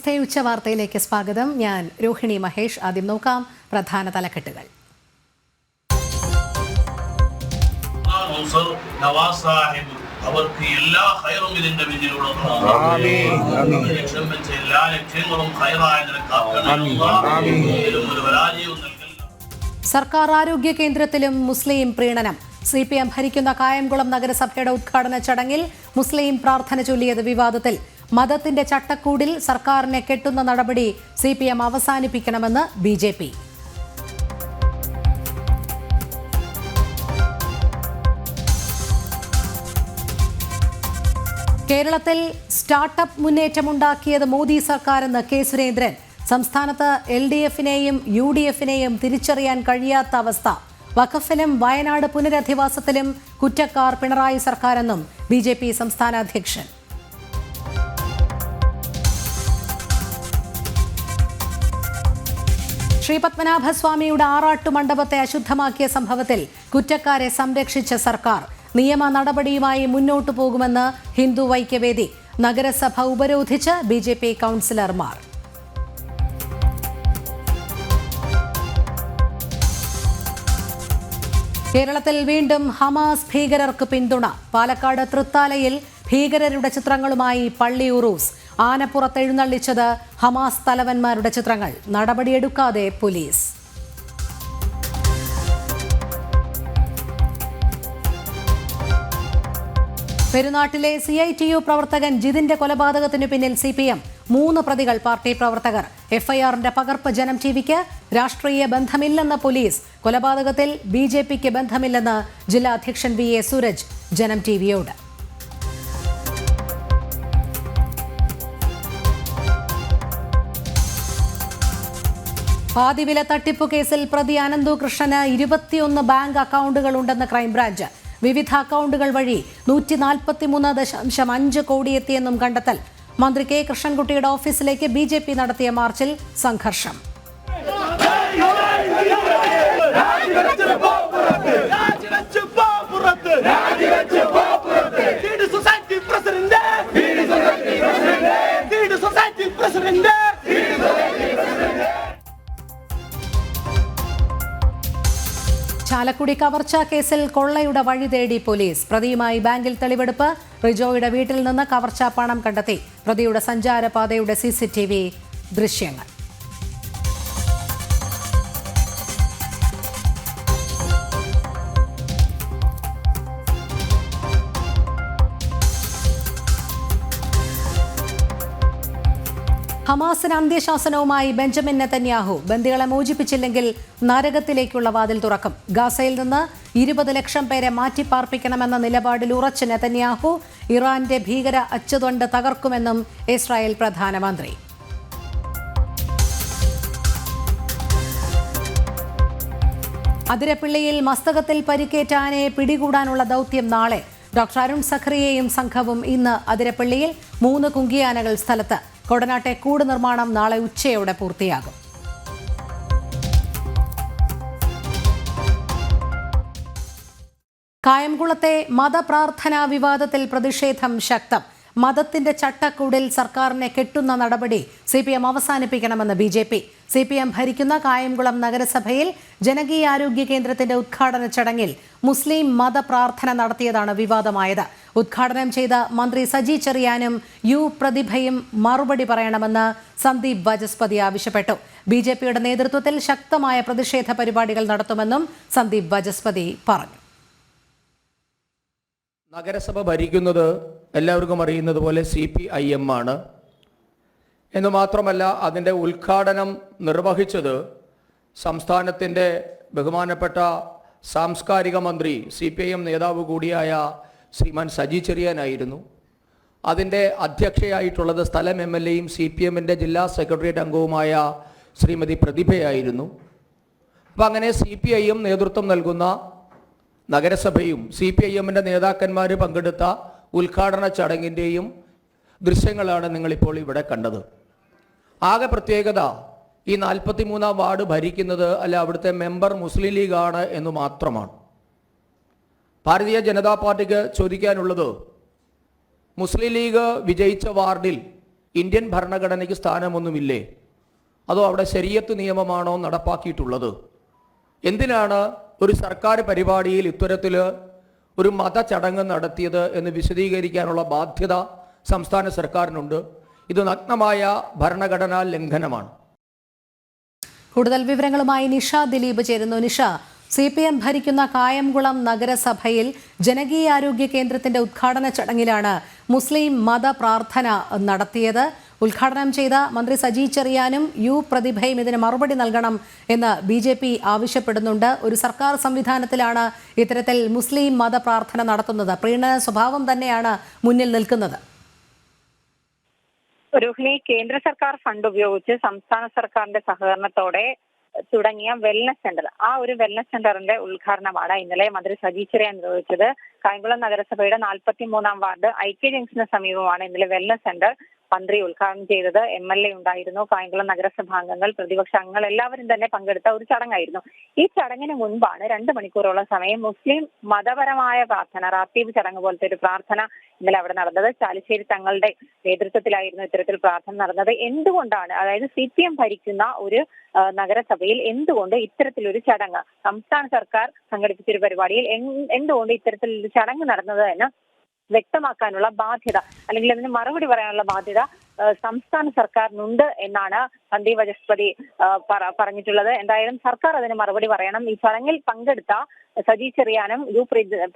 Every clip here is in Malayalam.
നമസ്തേ ഉച്ചവാർത്തയിലേക്ക് സ്വാഗതം. ഞാൻ രോഹിണി മഹേഷ്. ആദ്യം നോക്കാം പ്രധാന തലക്കെട്ടുകൾ. അവർക്ക് എല്ലാ ഹൈറും ഇതിന്റെ പിന്നിലൂടെ എല്ലാ ലക്ഷ്യങ്ങളും ഹൈറായ സർക്കാർ ആരോഗ്യ കേന്ദ്രത്തിലും മുസ്ലിം പ്രീണനം. CPM ഭരിക്കുന്ന കായംകുളം നഗരസഭയുടെ ഉദ്ഘാടന ചടങ്ങിൽ മുസ്ലിം പ്രാർത്ഥന ചൊല്ലിയത് വിവാദത്തിൽ. മതത്തിന്റെ ചട്ടക്കൂടിൽ സർക്കാരിനെ കെട്ടുന്ന നടപടി CPM അവസാനിപ്പിക്കണമെന്ന് BJP. കേരളത്തിൽ സ്റ്റാർട്ടപ്പ് മുന്നേറ്റമുണ്ടാക്കിയത് മോദി സർക്കാരെന്ന് കെ സുരേന്ദ്രൻ. സംസ്ഥാനത്ത് LDFനെയും UDFനെയും തിരിച്ചറിയാൻ കഴിയാത്ത അവസ്ഥ. വഖഫിലും വയനാട് പുനരധിവാസത്തിലും കുറ്റക്കാർ പിണറായി സർക്കാരെന്നും BJP സംസ്ഥാന അധ്യക്ഷൻ. ശ്രീപത്മനാഭസ്വാമിയുടെ ആറാട്ടു മണ്ഡപത്തെ അശുദ്ധമാക്കിയ സംഭവത്തിൽ കുറ്റക്കാരെ സംരക്ഷിച്ച സർക്കാർ. നിയമ നടപടിയുമായി മുന്നോട്ടു പോകുമെന്ന് ഹിന്ദു ഐക്യവേദി. നഗരസഭ ഉപരോധിച്ച് BJP കൗൺസിലർമാർ. കേരളത്തിൽ വീണ്ടും ഹമാസ് ഭീകരർക്ക് പിന്തുണ. പാലക്കാട് തൃത്താലയിൽ ഭീകരരുടെ ചിത്രങ്ങളുമായി പള്ളി ഉറൂസ്. ആനപ്പുറത്ത് എഴുന്നള്ളിച്ചത് ഹമാസ് തലവന്മാരുടെ ചിത്രങ്ങൾ. നടപടിയെടുക്കാതെ പോലീസ്. പെരുന്നാട്ടിലെ CITU പ്രവർത്തകൻ ജിതിന്റെ കൊലപാതകത്തിനു പിന്നിൽ CPM. 3 പ്രതികൾ പാർട്ടി പ്രവർത്തകർ. FIRന്റെ പകർപ്പ് ജനം TVക്ക്. രാഷ്ട്രീയ ബന്ധമില്ലെന്ന് പോലീസ്. കൊലപാതകത്തിൽ BJPക്ക് ബന്ധമില്ലെന്ന് ജില്ലാ അധ്യക്ഷൻ VA സൂരജ് ജനം TVയോട്. പാതിവില തട്ടിപ്പു കേസിൽ പ്രതി അനന്തു കൃഷ്ണന് 21 ബാങ്ക് അക്കൗണ്ടുകൾ ഉണ്ടെന്ന് ക്രൈംബ്രാഞ്ച്. വിവിധ അക്കൗണ്ടുകൾ വഴി 143.5 കോടി എത്തിയെന്നും കണ്ടെത്തൽ. മന്ത്രി K കൃഷ്ണൻകുട്ടിയുടെ ഓഫീസിലേക്ക് BJP നടത്തിയ മാർച്ചിൽ സംഘർഷം. ചാലക്കുടി കവർച്ചാ കേസിൽ കൊള്ളയുടെ വഴി തേടി പോലീസ്. പ്രതിയുമായി ബാങ്കിൽ തെളിവെടുപ്പ്. റിജോയുടെ വീട്ടിൽ നിന്ന് കവർച്ചാ പണം കണ്ടെത്തി. പ്രതിയുടെ സഞ്ചാരപാതയുടെ CCTV ദൃശ്യങ്ങൾ. ഹമാസിന് അന്ത്യശാസനവുമായി ബെഞ്ചമിൻ നെതന്യാഹു. ബന്ദികളെ മോചിപ്പിച്ചില്ലെങ്കിൽ നരകത്തിലേക്കുള്ള വാതിൽ തുറക്കും. ഗാസയിൽ നിന്ന് 20 ലക്ഷം പേരെ മാറ്റിപ്പാർപ്പിക്കണമെന്ന നിലപാടിൽ ഉറച്ച നെതന്യാഹു ഇറാന്റെ ഭീകര അച്ചുതണ്ട് തകർക്കുമെന്നും ഇസ്രായേൽ പ്രധാനമന്ത്രി. അതിരപ്പിള്ളിയിൽ മസ്തകത്തിൽ പരിക്കേറ്റ ആനയെ പിടികൂടാനുള്ള ദൗത്യം നാളെ. ഡോക്ടർ അരുൺ സഖറിയയും സംഘവും ഇന്ന് അതിരപ്പിള്ളിയിൽ. 3 കുങ്കിയാനകൾ സ്ഥലത്ത്. കൊടനാട്ടെ കൂട് നിർമ്മാണം നാളെ ഉച്ചയോടെ പൂർത്തിയാകും. കായംകുളത്തെ മതപ്രാർത്ഥനാ വിവാദത്തിൽ പ്രതിഷേധം ശക്തം. മതത്തിന്റെ ചട്ടക്കൂടിൽ സർക്കാരിനെ കെട്ടുന്ന നടപടി CPM അവസാനിപ്പിക്കണമെന്ന് BJP. CPM ഭരിക്കുന്ന കായംകുളം നഗരസഭയിൽ ജനകീയാരോഗ്യ കേന്ദ്രത്തിന്റെ ഉദ്ഘാടന ചടങ്ങിൽ മുസ്ലിം മതപ്രാർത്ഥന നടത്തിയതാണ് വിവാദമായത്. ഉദ്ഘാടനം ചെയ്ത മന്ത്രി സജി ചെറിയാനും പ്രതിഭയും മറുപടി പറയണമെന്ന് സന്ദീപ് വാചസ്പതി ആവശ്യപ്പെട്ടു. BJPയുടെ നേതൃത്വത്തിൽ ശക്തമായ പ്രതിഷേധ പരിപാടികൾ നടത്തുമെന്നും സന്ദീപ് വാചസ്പതി പറഞ്ഞു. നഗരസഭ ഭരിക്കുന്നത് എല്ലാവർക്കും അറിയുന്നത് പോലെ CPIM ആണ് എന്ന് മാത്രമല്ല അതിൻ്റെ ഉദ്ഘാടനം നിർവഹിച്ചത് സംസ്ഥാനത്തിൻ്റെ ബഹുമാനപ്പെട്ട സാംസ്കാരിക മന്ത്രി CPIM നേതാവ് കൂടിയായ ശ്രീമാൻ സജി ചെറിയാനായിരുന്നു. അതിൻ്റെ അധ്യക്ഷയായിട്ടുള്ളത് സ്ഥലം MLAയും CPMൻ്റെ ജില്ലാ സെക്രട്ടേറിയറ്റ് അംഗവുമായ ശ്രീമതി പ്രതിഭയായിരുന്നു. അപ്പം അങ്ങനെ CPIM നേതൃത്വം നൽകുന്ന നഗരസഭയും CPIMൻ്റെ നേതാക്കന്മാർ പങ്കെടുത്ത ഉദ്ഘാടന ചടങ്ങിൻ്റെയും ദൃശ്യങ്ങളാണ് നിങ്ങളിപ്പോൾ ഇവിടെ കണ്ടത്. ആകെ പ്രത്യേകത ഈ 43-ാം വാർഡ് ഭരിക്കുന്നത് അല്ല അവിടുത്തെ മെമ്പർ മുസ്ലിം ലീഗാണ് എന്ന് മാത്രമാണ്. ഭാരതീയ ജനതാ പാർട്ടിക്ക് ചോദിക്കാനുള്ളത്, മുസ്ലിം ലീഗ് വിജയിച്ച വാർഡിൽ ഇന്ത്യൻ ഭരണഘടനയ്ക്ക് സ്ഥാനമൊന്നുമില്ലേ? അതോ അവിടെ ശരീഅത്ത് നിയമമാണോ നടപ്പാക്കിയിട്ടുള്ളത്? എന്തിനാണ് ഒരു സർക്കാർ പരിപാടിയിൽ ഇത്തരത്തിൽ ഒരു മതചടങ്ങ് നടത്തിയത് എന്ന് വിശദീകരിക്കാനുള്ള ബാധ്യത സംസ്ഥാന സർക്കാരിനുണ്ട്. ഇത് നഗ്നമായ ഭരണഘടനാ ലംഘനമാണ്. കൂടുതൽ വിവരങ്ങളുമായി നിഷ ദിലീപ് ചേരുന്നു. നിഷ, CPM ഭരിക്കുന്ന കായംകുളം നഗരസഭയിൽ ജനകീയാരോഗ്യ കേന്ദ്രത്തിന്റെ ഉദ്ഘാടന ചടങ്ങിലാണ് മുസ്ലിം മത പ്രാർത്ഥന നടത്തിയത്. ഉദ്ഘാടനം ചെയ്ത മന്ത്രി സജി ചെറിയാനും പ്രതിഭയും ഇതിന് മറുപടി നൽകണം എന്ന് BJP ആവശ്യപ്പെടുന്നുണ്ട്. ഒരു സർക്കാർ സംവിധാനത്തിലാണ് ഇത്തരത്തിൽ മുസ്ലിം മത പ്രാർത്ഥന നടത്തുന്നത്. പ്രീണന സ്വഭാവം തന്നെയാണ് മുന്നിൽ നിൽക്കുന്നത്. രോഹിണി, കേന്ദ്ര സർക്കാർ ഫണ്ട് ഉപയോഗിച്ച് സംസ്ഥാന സർക്കാരിന്റെ സഹകരണത്തോടെ തുടങ്ങിയ വെൽനസ് സെന്റർ, ആ ഒരു വെൽനസ് സെന്ററിന്റെ ഉദ്ഘാടനമാണ് ഇന്നലെ മന്ത്രി സജി ചെറിയാൻ നിർവഹിച്ചത്. കായംകുളം നഗരസഭയുടെ 43-ാം വാർഡ് ഐക്യ ജംഗ്ഷന് സമീപമാണ് ഇന്നലെ വെൽനസ് സെന്റർ മന്ത്രി ഉദ്ഘാടനം ചെയ്തത്. MLA ഉണ്ടായിരുന്നു, കായംകുളം നഗരസഭാംഗങ്ങൾ, പ്രതിപക്ഷ അംഗങ്ങൾ എല്ലാവരും തന്നെ പങ്കെടുത്ത ഒരു ചടങ്ങായിരുന്നു. ഈ ചടങ്ങിന് മുൻപാണ് 2 മണിക്കൂറോളം സമയം മുസ്ലിം മതപരമായ പ്രാർത്ഥന, റാത്തീബ് ചടങ്ങ് പോലത്തെ ഒരു പ്രാർത്ഥന ഇന്നലെ അവിടെ നടന്നത്. ചാലിശ്ശേരി തങ്ങളുടെ നേതൃത്വത്തിലായിരുന്നു ഇത്തരത്തിൽ പ്രാർത്ഥന നടന്നത്. എന്തുകൊണ്ടാണ്, അതായത് CPM ഭരിക്കുന്ന ഒരു നഗരസഭയിൽ എന്തുകൊണ്ട് ഇത്തരത്തിലൊരു ചടങ്ങ്, സംസ്ഥാന സർക്കാർ സംഘടിപ്പിച്ചൊരു പരിപാടിയിൽ എന്തുകൊണ്ട് ഇത്തരത്തിലൊരു ചടങ്ങ് നടന്നത് എന്ന് വ്യക്തമാക്കാനുള്ള ബാധ്യത, അല്ലെങ്കിൽ അതിന് മറുപടി പറയാനുള്ള ബാധ്യത സംസ്ഥാന സർക്കാരിനുണ്ട് എന്നാണ് സന്ദീപ് വചസ്പതി പറഞ്ഞിട്ടുള്ളത്. എന്തായാലും സർക്കാർ അതിന് മറുപടി പറയണം. ഈ ചടങ്ങിൽ പങ്കെടുത്ത സജി ചെറിയാനും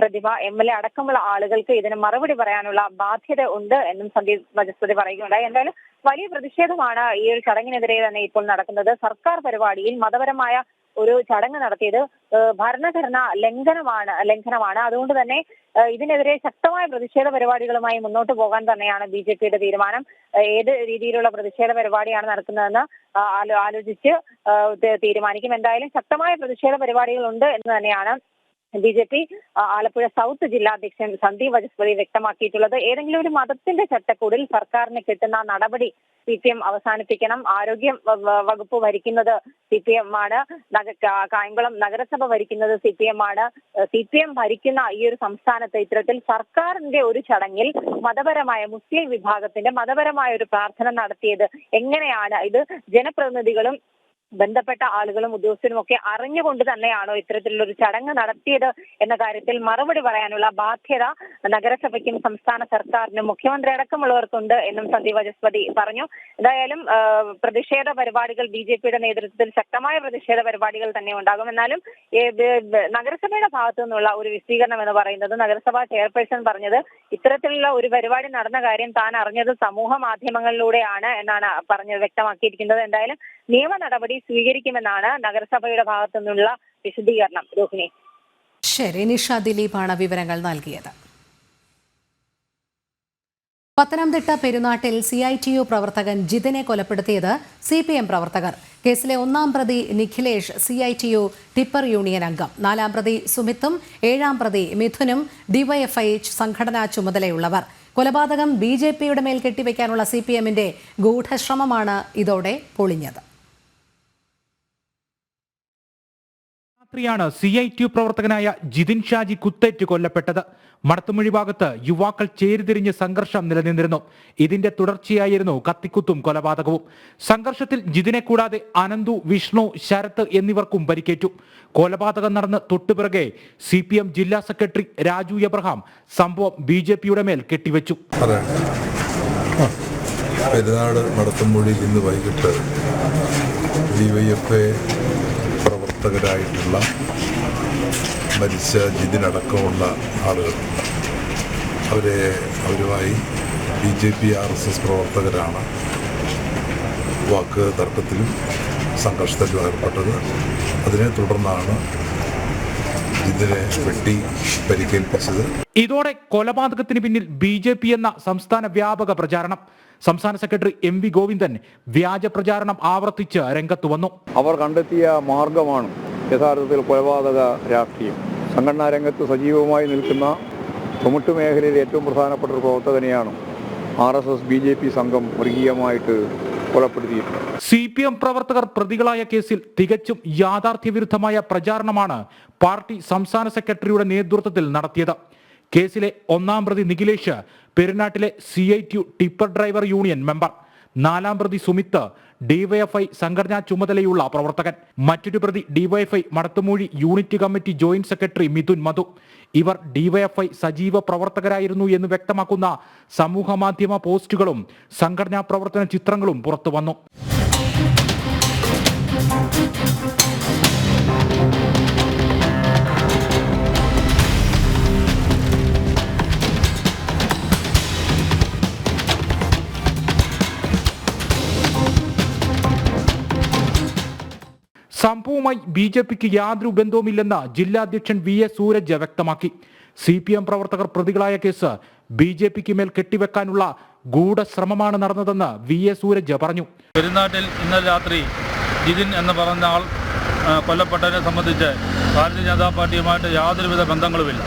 പ്രതിഭ MLA അടക്കമുള്ള ആളുകൾക്ക് ഇതിന് മറുപടി പറയാനുള്ള ബാധ്യത ഉണ്ട് എന്നും സന്ദീപ് വചസ്പതി പറയുകയുണ്ടായി. എന്തായാലും വലിയ പ്രതിഷേധമാണ് ഈ ഒരു ചടങ്ങിനെതിരെ തന്നെ ഇപ്പോൾ നടക്കുന്നത്. സർക്കാർ പരിപാടിയിൽ മതപരമായ ഒരു ചടങ്ങ് നടത്തിയത് ഭരണഘടന ലംഘനമാണ്. അതുകൊണ്ട് തന്നെ ഇതിനെതിരെ ശക്തമായ പ്രതിഷേധ പരിപാടികളുമായി മുന്നോട്ട് പോകാൻ തന്നെയാണ് BJPയുടെ തീരുമാനം. ഏത് രീതിയിലുള്ള പ്രതിഷേധ പരിപാടിയാണ് നടക്കുന്നതെന്ന് ആലോചിച്ച് തീരുമാനിക്കും. എന്തായാലും ശക്തമായ പ്രതിഷേധ പരിപാടികളുണ്ട് എന്ന് തന്നെയാണ് BJP ആലപ്പുഴ സൗത്ത് ജില്ലാ അധ്യക്ഷൻ സന്ദീപ് വചസ്പതി വ്യക്തമാക്കിയിട്ടുള്ളത്. ഏതെങ്കിലും ഒരു മതത്തിന്റെ ചട്ടക്കൂടിൽ സർക്കാരിന് കിട്ടുന്ന നടപടി CPM അവസാനിപ്പിക്കണം. ആരോഗ്യ വകുപ്പ് ഭരിക്കുന്നത് CPM ആണ്, കായംകുളം നഗരസഭ ഭരിക്കുന്നത് CPM ആണ്. CPM ഭരിക്കുന്ന ഈ ഒരു സംസ്ഥാനത്ത് ഇത്തരത്തിൽ സർക്കാരിന്റെ ഒരു ചടങ്ങിൽ മതപരമായ മുസ്ലിം വിഭാഗത്തിന്റെ മതപരമായ ഒരു പ്രാർത്ഥന നടത്തിയത് എങ്ങനെയാണ്? ഇത് ജനപ്രതിനിധികളും ബന്ധപ്പെട്ട ആളുകളും ഉദ്യോഗസ്ഥരും ഒക്കെ അറിഞ്ഞുകൊണ്ട് തന്നെയാണോ ഇത്തരത്തിലുള്ള ഒരു ചടങ്ങ് നടത്തിയത് എന്ന കാര്യത്തിൽ മറുപടി പറയാനുള്ള ബാധ്യത നഗരസഭയ്ക്കും സംസ്ഥാന സർക്കാരിനും മുഖ്യമന്ത്രി അടക്കമുള്ളവർക്കുണ്ട് എന്നും സന്ദീപ് വചസ്പതി പറഞ്ഞു. എന്തായാലും പ്രതിഷേധ പരിപാടികൾ BJPയുടെ നേതൃത്വത്തിൽ ശക്തമായ പ്രതിഷേധ പരിപാടികൾ തന്നെ ഉണ്ടാകും. എന്നാലും നഗരസഭയുടെ ഭാഗത്തു നിന്നുള്ള ഒരു വിശദീകരണം എന്ന് പറയുന്നത്, നഗരസഭാ ചെയർപേഴ്സൺ പറഞ്ഞത് ഇത്തരത്തിലുള്ള ഒരു പരിപാടി നടന്ന കാര്യം താൻ അറിഞ്ഞത് സമൂഹ മാധ്യമങ്ങളിലൂടെയാണ് എന്നാണ് വ്യക്തമാക്കിയിരിക്കുന്നത്. എന്തായാലും നിയമ നടപടി സ്വീകരിക്കുമെന്നാണ് നഗരസഭയുടെ ഭാഗത്തു നിന്നുള്ള വിശദീകരണം. രോഹിണി. ശരി, നിഷ ദിലീപാണ് വിവരങ്ങൾ നൽകിയത്. പത്തനംതിട്ട പെരുന്നാട്ടിൽ CITU പ്രവർത്തകൻ ജിതിനെ കൊലപ്പെടുത്തിയത് CPM പ്രവർത്തകർ. കേസിലെ 1-ാം പ്രതി നിഖിലേഷ് CITU ടിപ്പർ യൂണിയൻ അംഗം, 4-ാം പ്രതി സുമിത്തും 7-ാം പ്രതി മിഥുനും DYFI സംഘടനാ ചുമതലയുള്ളവർ. കൊലപാതകം BJPയുടെ മേൽ കെട്ടിവെക്കാനുള്ള CPMന്റെ ഗൂഢശ്രമമാണ് ഇതോടെ പൊളിഞ്ഞത്. രാത്രിയാണ് CITU പ്രവർത്തകനായ ജിതിൻ ഷാജി കുത്തേറ്റ് കൊല്ലപ്പെട്ടത്. മടത്തുമൊഴി ഭാഗത്ത് യുവാക്കൾ ചേരിതിരിഞ്ഞ് സംഘർഷം നിലനിന്നിരുന്നു. ഇതിന്റെ തുടർച്ചയായിരുന്നു കത്തിക്കുത്തും കൊലപാതകവും. സംഘർഷത്തിൽ ജിതിനെ കൂടാതെ അനന്തു, വിഷ്ണു, ശരത് എന്നിവർക്കും പരിക്കേറ്റു. കൊലപാതകം നടന്ന് തൊട്ടുപിറകെ CPM ജില്ലാ സെക്രട്ടറി രാജു എബ്രഹാം സംഭവം BJPയുടെ മേൽ കെട്ടിവെച്ചു. പെരുന്നാട് മടത്തുമൊഴി ഇന്ന് വൈകിട്ട് DYFI പ്രവർത്തകരായിട്ടുള്ള മരിച്ച ജിതിനടക്കമുള്ള ആളുകൾ, അവരുമായി BJP RSS പ്രവർത്തകരാണ് വാക്ക് തർക്കത്തിലും സംഘർഷത്തിലും ഏർപ്പെട്ടത്. അതിനെ തുടർന്നാണ് ഇതിനെ വെട്ടി പരിക്കേൽപ്പിച്ചത്. ഇതോടെ കൊലപാതകത്തിന് പിന്നിൽ BJP എന്ന സംസ്ഥാന വ്യാപക പ്രചാരണം. സംസ്ഥാന സെക്രട്ടറി MV ഗോവിന്ദൻ വ്യാജ പ്രചാരണം ആവർത്തിച്ച് രംഗത്ത് വന്നു. അവർ കണ്ടെത്തിയ മാർഗമാണ് യഥാർത്ഥത്തിൽ കൊലപാതക രാഷ്ട്രീയം. സംഘടനാ രംഗത്ത് സജീവമായി നിൽക്കുന്ന തൊമിട്ട് മേഖലയിലെ ഏറ്റവും പ്രധാനപ്പെട്ട ഒരു പ്രവർത്തകനെയാണ് RSS BJP സംഘം മൃഗീയമായിട്ട് കൊലപ്പെടുത്തിയിട്ടുണ്ട്. CPM പ്രവർത്തകർ പ്രതികളായ കേസിൽ തികച്ചും യാഥാർത്ഥ്യവിരുദ്ധമായ പ്രചാരണമാണ് പാർട്ടി സംസ്ഥാന സെക്രട്ടറിയുടെ നേതൃത്വത്തിൽ നടത്തിയത്. കേസിലെ 1-ാം പ്രതി നിഖിലേഷ് പെരുന്നാട്ടിലെ CITU tipper driver union member. നാലാം പ്രതി സുമിത്ത് ഡിവൈഎഫ്ഐ സംഘടനാ ചുമതലയുള്ള പ്രവർത്തകൻ. മറ്റൊരു പ്രതി DYFI Madathumoozhy unit committee joint secretary Mithun Madhu. ഇവർ ഡിവൈഎഫ്ഐ സജീവ പ്രവർത്തകരായിരുന്നു എന്ന് വ്യക്തമാക്കുന്ന സമൂഹമാധ്യമ പോസ്റ്റുകളും സംഘടനാ പ്രവർത്തന ചിത്രങ്ങളും പുറത്തുവന്നു. സംഭവവുമായി ബി.ജെ.പിക്ക് യാതൊരു ബന്ധവുമില്ലെന്ന് ജില്ലാ അധ്യക്ഷൻ വി.എസ്. സൂരജ് വ്യക്തമാക്കി. CPM പ്രവർത്തകർ പ്രതികളായ കേസ് ബി.ജെ.പിക്ക് മേൽ കെട്ടിവെക്കാനുള്ള ഗൂഢശ്രമമാണ് നടന്നതെന്ന് വി.എസ്. സൂരജ് പറഞ്ഞു. പെരുന്നാട്ടിൽ ഇന്നലെ രാത്രി ജിതിൻ എന്ന് പറഞ്ഞ ആൾ കൊല്ലപ്പെട്ടതിനെ സംബന്ധിച്ച് ഭാരതീയ ജനതാ പാർട്ടിയുമായിട്ട് യാതൊരുവിധ ബന്ധങ്ങളുമില്ല.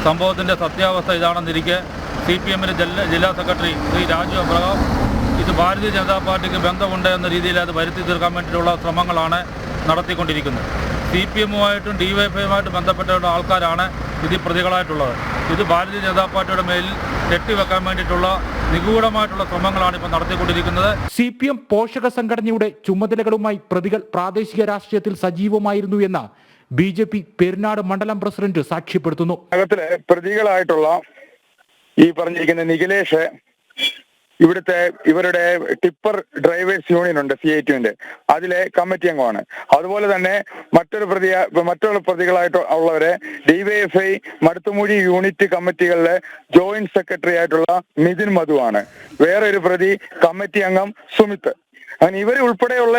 സംഭവത്തിൻ്റെ സത്യാവസ്ഥ ഇതാണെന്നിരിക്കെ CPMന്റെ ജില്ലാ സെക്രട്ടറി ശ്രീ രാജു അബ്രഹാം ഇത് ഭാരതീയ ജനതാ പാർട്ടിക്ക് ബന്ധമുണ്ട് എന്ന രീതിയിൽ അത് വരുത്തി തീർക്കാൻ വേണ്ടിയിട്ടുള്ള ശ്രമങ്ങളാണ് നടത്തിക്കൊണ്ടിരിക്കുന്നത്. CPMുമായിട്ടും DYFIയുമായിട്ട് ബന്ധപ്പെട്ട ആൾക്കാരാണ് ഇതിൽ പ്രതികളായിട്ടുള്ളത്. ഇത് ഭാരതീയ ജനതാ പാർട്ടിയുടെ മേലിൽ കെട്ടിവെക്കാൻ വേണ്ടിയിട്ടുള്ള നിഗൂഢമായിട്ടുള്ള ശ്രമങ്ങളാണ് ഇപ്പോൾ നടത്തിക്കൊണ്ടിരിക്കുന്നത്. CPM പോഷക സംഘടനയുടെ ചുമതലകളുമായി പ്രതികൾ പ്രാദേശിക രാഷ്ട്രീയത്തിൽ സജീവമായിരുന്നു എന്ന് ബി.ജെ.പി. പെരുന്നാട് മണ്ഡലം പ്രസിഡന്റ് സാക്ഷ്യപ്പെടുത്തുന്നു. നഗരത്തിലെ പ്രതികളായിട്ടുള്ള ഈ പറഞ്ഞിരിക്കുന്ന നിഖിലേഷ് ഇവരുടെ ടിപ്പർ ഡ്രൈവേഴ്സ് യൂണിയൻ ഉണ്ട് CITUവിന്റെ, അതിലെ കമ്മിറ്റി അംഗമാണ്. അതുപോലെ തന്നെ മറ്റുള്ള പ്രതികളായിട്ട് ഉള്ളവരെ DYFI Madathumoozhy unit കമ്മിറ്റികളിലെ joint secretary ആയിട്ടുള്ള മിഥുൻ മധു ആണ്. വേറെ ഒരു പ്രതി കമ്മിറ്റി അംഗം സുമിത്ത്. അങ്ങനെ ഇവർ ഉൾപ്പെടെയുള്ള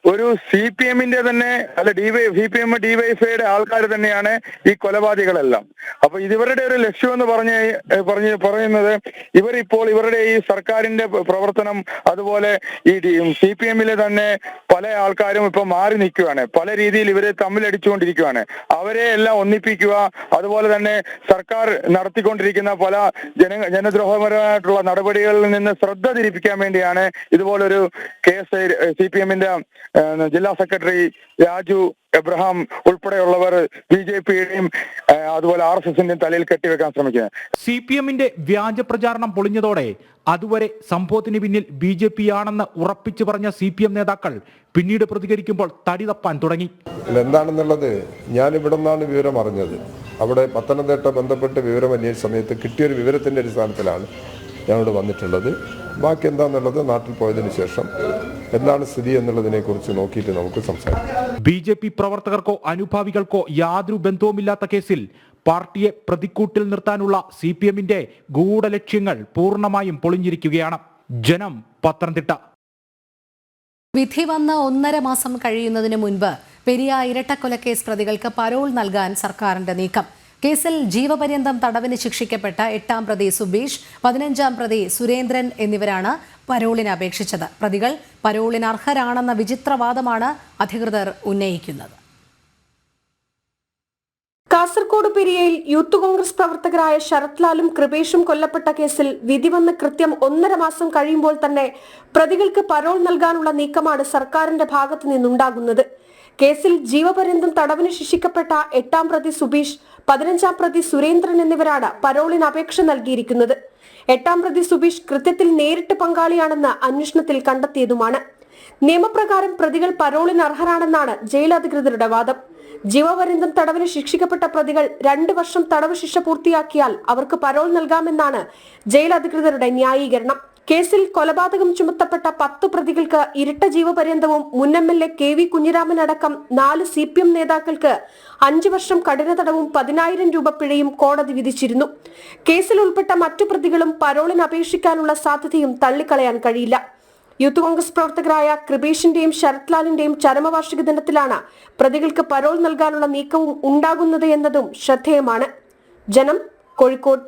ഒരു CPMന്റെ തന്നെ അല്ല CPM DYFIയുടെ ആൾക്കാർ തന്നെയാണ് ഈ കൊലപാതകളെല്ലാം. അപ്പൊ ഇവരുടെ ഒരു ലക്ഷ്യം എന്ന് പറയുന്നത് ഇവരിപ്പോൾ ഇവരുടെ ഈ സർക്കാരിന്റെ പ്രവർത്തനം, അതുപോലെ ഈ CPMലെ തന്നെ പല ആൾക്കാരും ഇപ്പൊ മാറി നിൽക്കുകയാണ്. പല രീതിയിൽ ഇവരെ തമ്മിലടിച്ചുകൊണ്ടിരിക്കുകയാണ്. അവരെ എല്ലാം ഒന്നിപ്പിക്കുക, അതുപോലെ തന്നെ സർക്കാർ നടത്തിക്കൊണ്ടിരിക്കുന്ന പല ജനദ്രോഹപരമായിട്ടുള്ള നടപടികളിൽ നിന്ന് ശ്രദ്ധ തിരിപ്പിക്കാൻ വേണ്ടിയാണ് ഇതുപോലൊരു കേസ് CPMന്റെ ജില്ലാ സെക്രട്ടറി രാജു എബ്രഹാം ഉൾപ്പെടെയുള്ളവർ BJPയുടെയും അതുപോലെ RSSന്റെയും തലയിൽ കെട്ടിവെക്കാൻ ശ്രമിക്കുന്നത്. CPMന്റെ വ്യാജ പ്രചാരണം പൊളിഞ്ഞതോടെ അതുവരെ സംഭവത്തിന് പിന്നിൽ BJP ആണെന്ന് ഉറപ്പിച്ചു പറഞ്ഞ CPM നേതാക്കൾ പിന്നീട് പ്രതികരിക്കുമ്പോൾ തടി തപ്പാൻ തുടങ്ങി. എന്താണെന്നുള്ളത് ഞാൻ ഇവിടെ നിന്നാണ് വിവരം അറിഞ്ഞത്. അവിടെ പത്തനംതിട്ട ബന്ധപ്പെട്ട് വിവരം അന്വേഷിച്ച സമയത്ത് കിട്ടിയൊരു വിവരത്തിന്റെ അടിസ്ഥാനത്തിലാണ് ഞങ്ങളോട് വന്നിട്ടുള്ളത്. ബാക്കി എന്താണെന്നുള്ളത് നാട്ടിൽ പോയതിനു ശേഷം എന്താണ് സ്ഥിതി എന്നുള്ളതിനെ കുറിച്ച് നോക്കിയിട്ട് നമുക്ക് സംസാരിക്കാം. BJP പ്രവർത്തകർക്കോ അനുഭാവികൾക്കോ യാതൊരു ബന്ധവുമില്ലാത്ത കേസിൽ പാർട്ടിയെ പ്രതിക്കൂട്ടിൽ നിർത്താനുള്ള CPMന്റെ ഗൂഢലക്ഷ്യങ്ങൾ പൂർണ്ണമായും പൊളിഞ്ഞിരിക്കുകയാണ്. ജനം, പത്തനംതിട്ട. വിധി വന്ന് 1.5 മാസം കഴിയുന്നതിന് മുൻപ് പെരിയ ഇരട്ടക്കൊലക്കേസ് പ്രതികൾക്ക് പരോൾ നൽകാൻ സർക്കാരിന്റെ നീക്കം. കേസിൽ ജീവപര്യന്തം തടവിന് ശിക്ഷിക്കപ്പെട്ട 8-ാം പ്രതി സുബീഷ്, 15-ാം പ്രതി സുരേന്ദ്രൻ എന്നിവരാണ് പരോളിന് അപേക്ഷിച്ചത്. പ്രതികൾ പരോളിന് അർഹരാണെന്ന വിചിത്രവാദമാണ് അധികൃതർ ഉന്നയിക്കുന്നത്. കാസർഗോഡ് പെരിയയിൽ യൂത്ത് കോൺഗ്രസ് പ്രവർത്തകരായ ശരത് ലാലും കൃപേഷും കൊല്ലപ്പെട്ട കേസിൽ വിധി വന്ന് കൃത്യം 1.5 മാസം കഴിയുമ്പോൾ തന്നെ പ്രതികൾക്ക് പരോൾ നൽകാനുള്ള നീക്കമാണ് സർക്കാരിന്റെ ഭാഗത്തു നിന്നുണ്ടാകുന്നത്. കേസിൽ ജീവപര്യന്തം തടവിന് ശിക്ഷിക്കപ്പെട്ട 8-ാം പ്രതി സുബീഷ്, 15-ാം പ്രതി സുരേന്ദ്രൻ എന്നിവരാണ് പരോളിന് അപേക്ഷ നൽകിയിരിക്കുന്നത്. 8-ാം പ്രതി സുബീഷ് കൃത്യത്തിൽ നേരിട്ട് പങ്കാളിയാണെന്ന് അന്വേഷണത്തിൽ കണ്ടെത്തിയതുമാണ്. നിയമപ്രകാരം പ്രതികൾ പരോളിന് അർഹരാണെന്നാണ് ജയിൽ അധികൃതരുടെ വാദം. ജീവപര്യന്തം തടവിന് ശിക്ഷിക്കപ്പെട്ട പ്രതികൾ 2 വർഷം തടവ് ശിക്ഷ പൂർത്തിയാക്കിയാൽ അവർക്ക് പരോൾ നൽകാമെന്നാണ് ജയിൽ അധികൃതരുടെ ന്യായീകരണം. കേസിൽ കൊലപാതകം ചുമത്തപ്പെട്ട 10 പ്രതികൾക്ക് ഇരട്ട ജീവപര്യന്തവും മുൻ MLA KV കുഞ്ഞിരാമൻ അടക്കം 4 CPM നേതാക്കൾക്ക് 5 വർഷം കഠിന തടവും 10,000 രൂപ പിഴയും കോടതി വിധിച്ചിരുന്നു. കേസിൽ ഉൾപ്പെട്ട മറ്റു പ്രതികളും പരോളിന് അപേക്ഷിക്കാനുള്ള സാധ്യതയും തള്ളിക്കളയാൻ കഴിയില്ല. യൂത്ത് കോൺഗ്രസ് പ്രവർത്തകരായ കൃപേഷിന്റെയും ശരത് ലാലിന്റെയും ചരമവാർഷിക ദിനത്തിലാണ് പ്രതികൾക്ക് പരോൾ നൽകാനുള്ള നീക്കവും ഉണ്ടാകുന്നത് എന്നതും ശ്രദ്ധേയമാണ്. ജനം, കോഴിക്കോട്.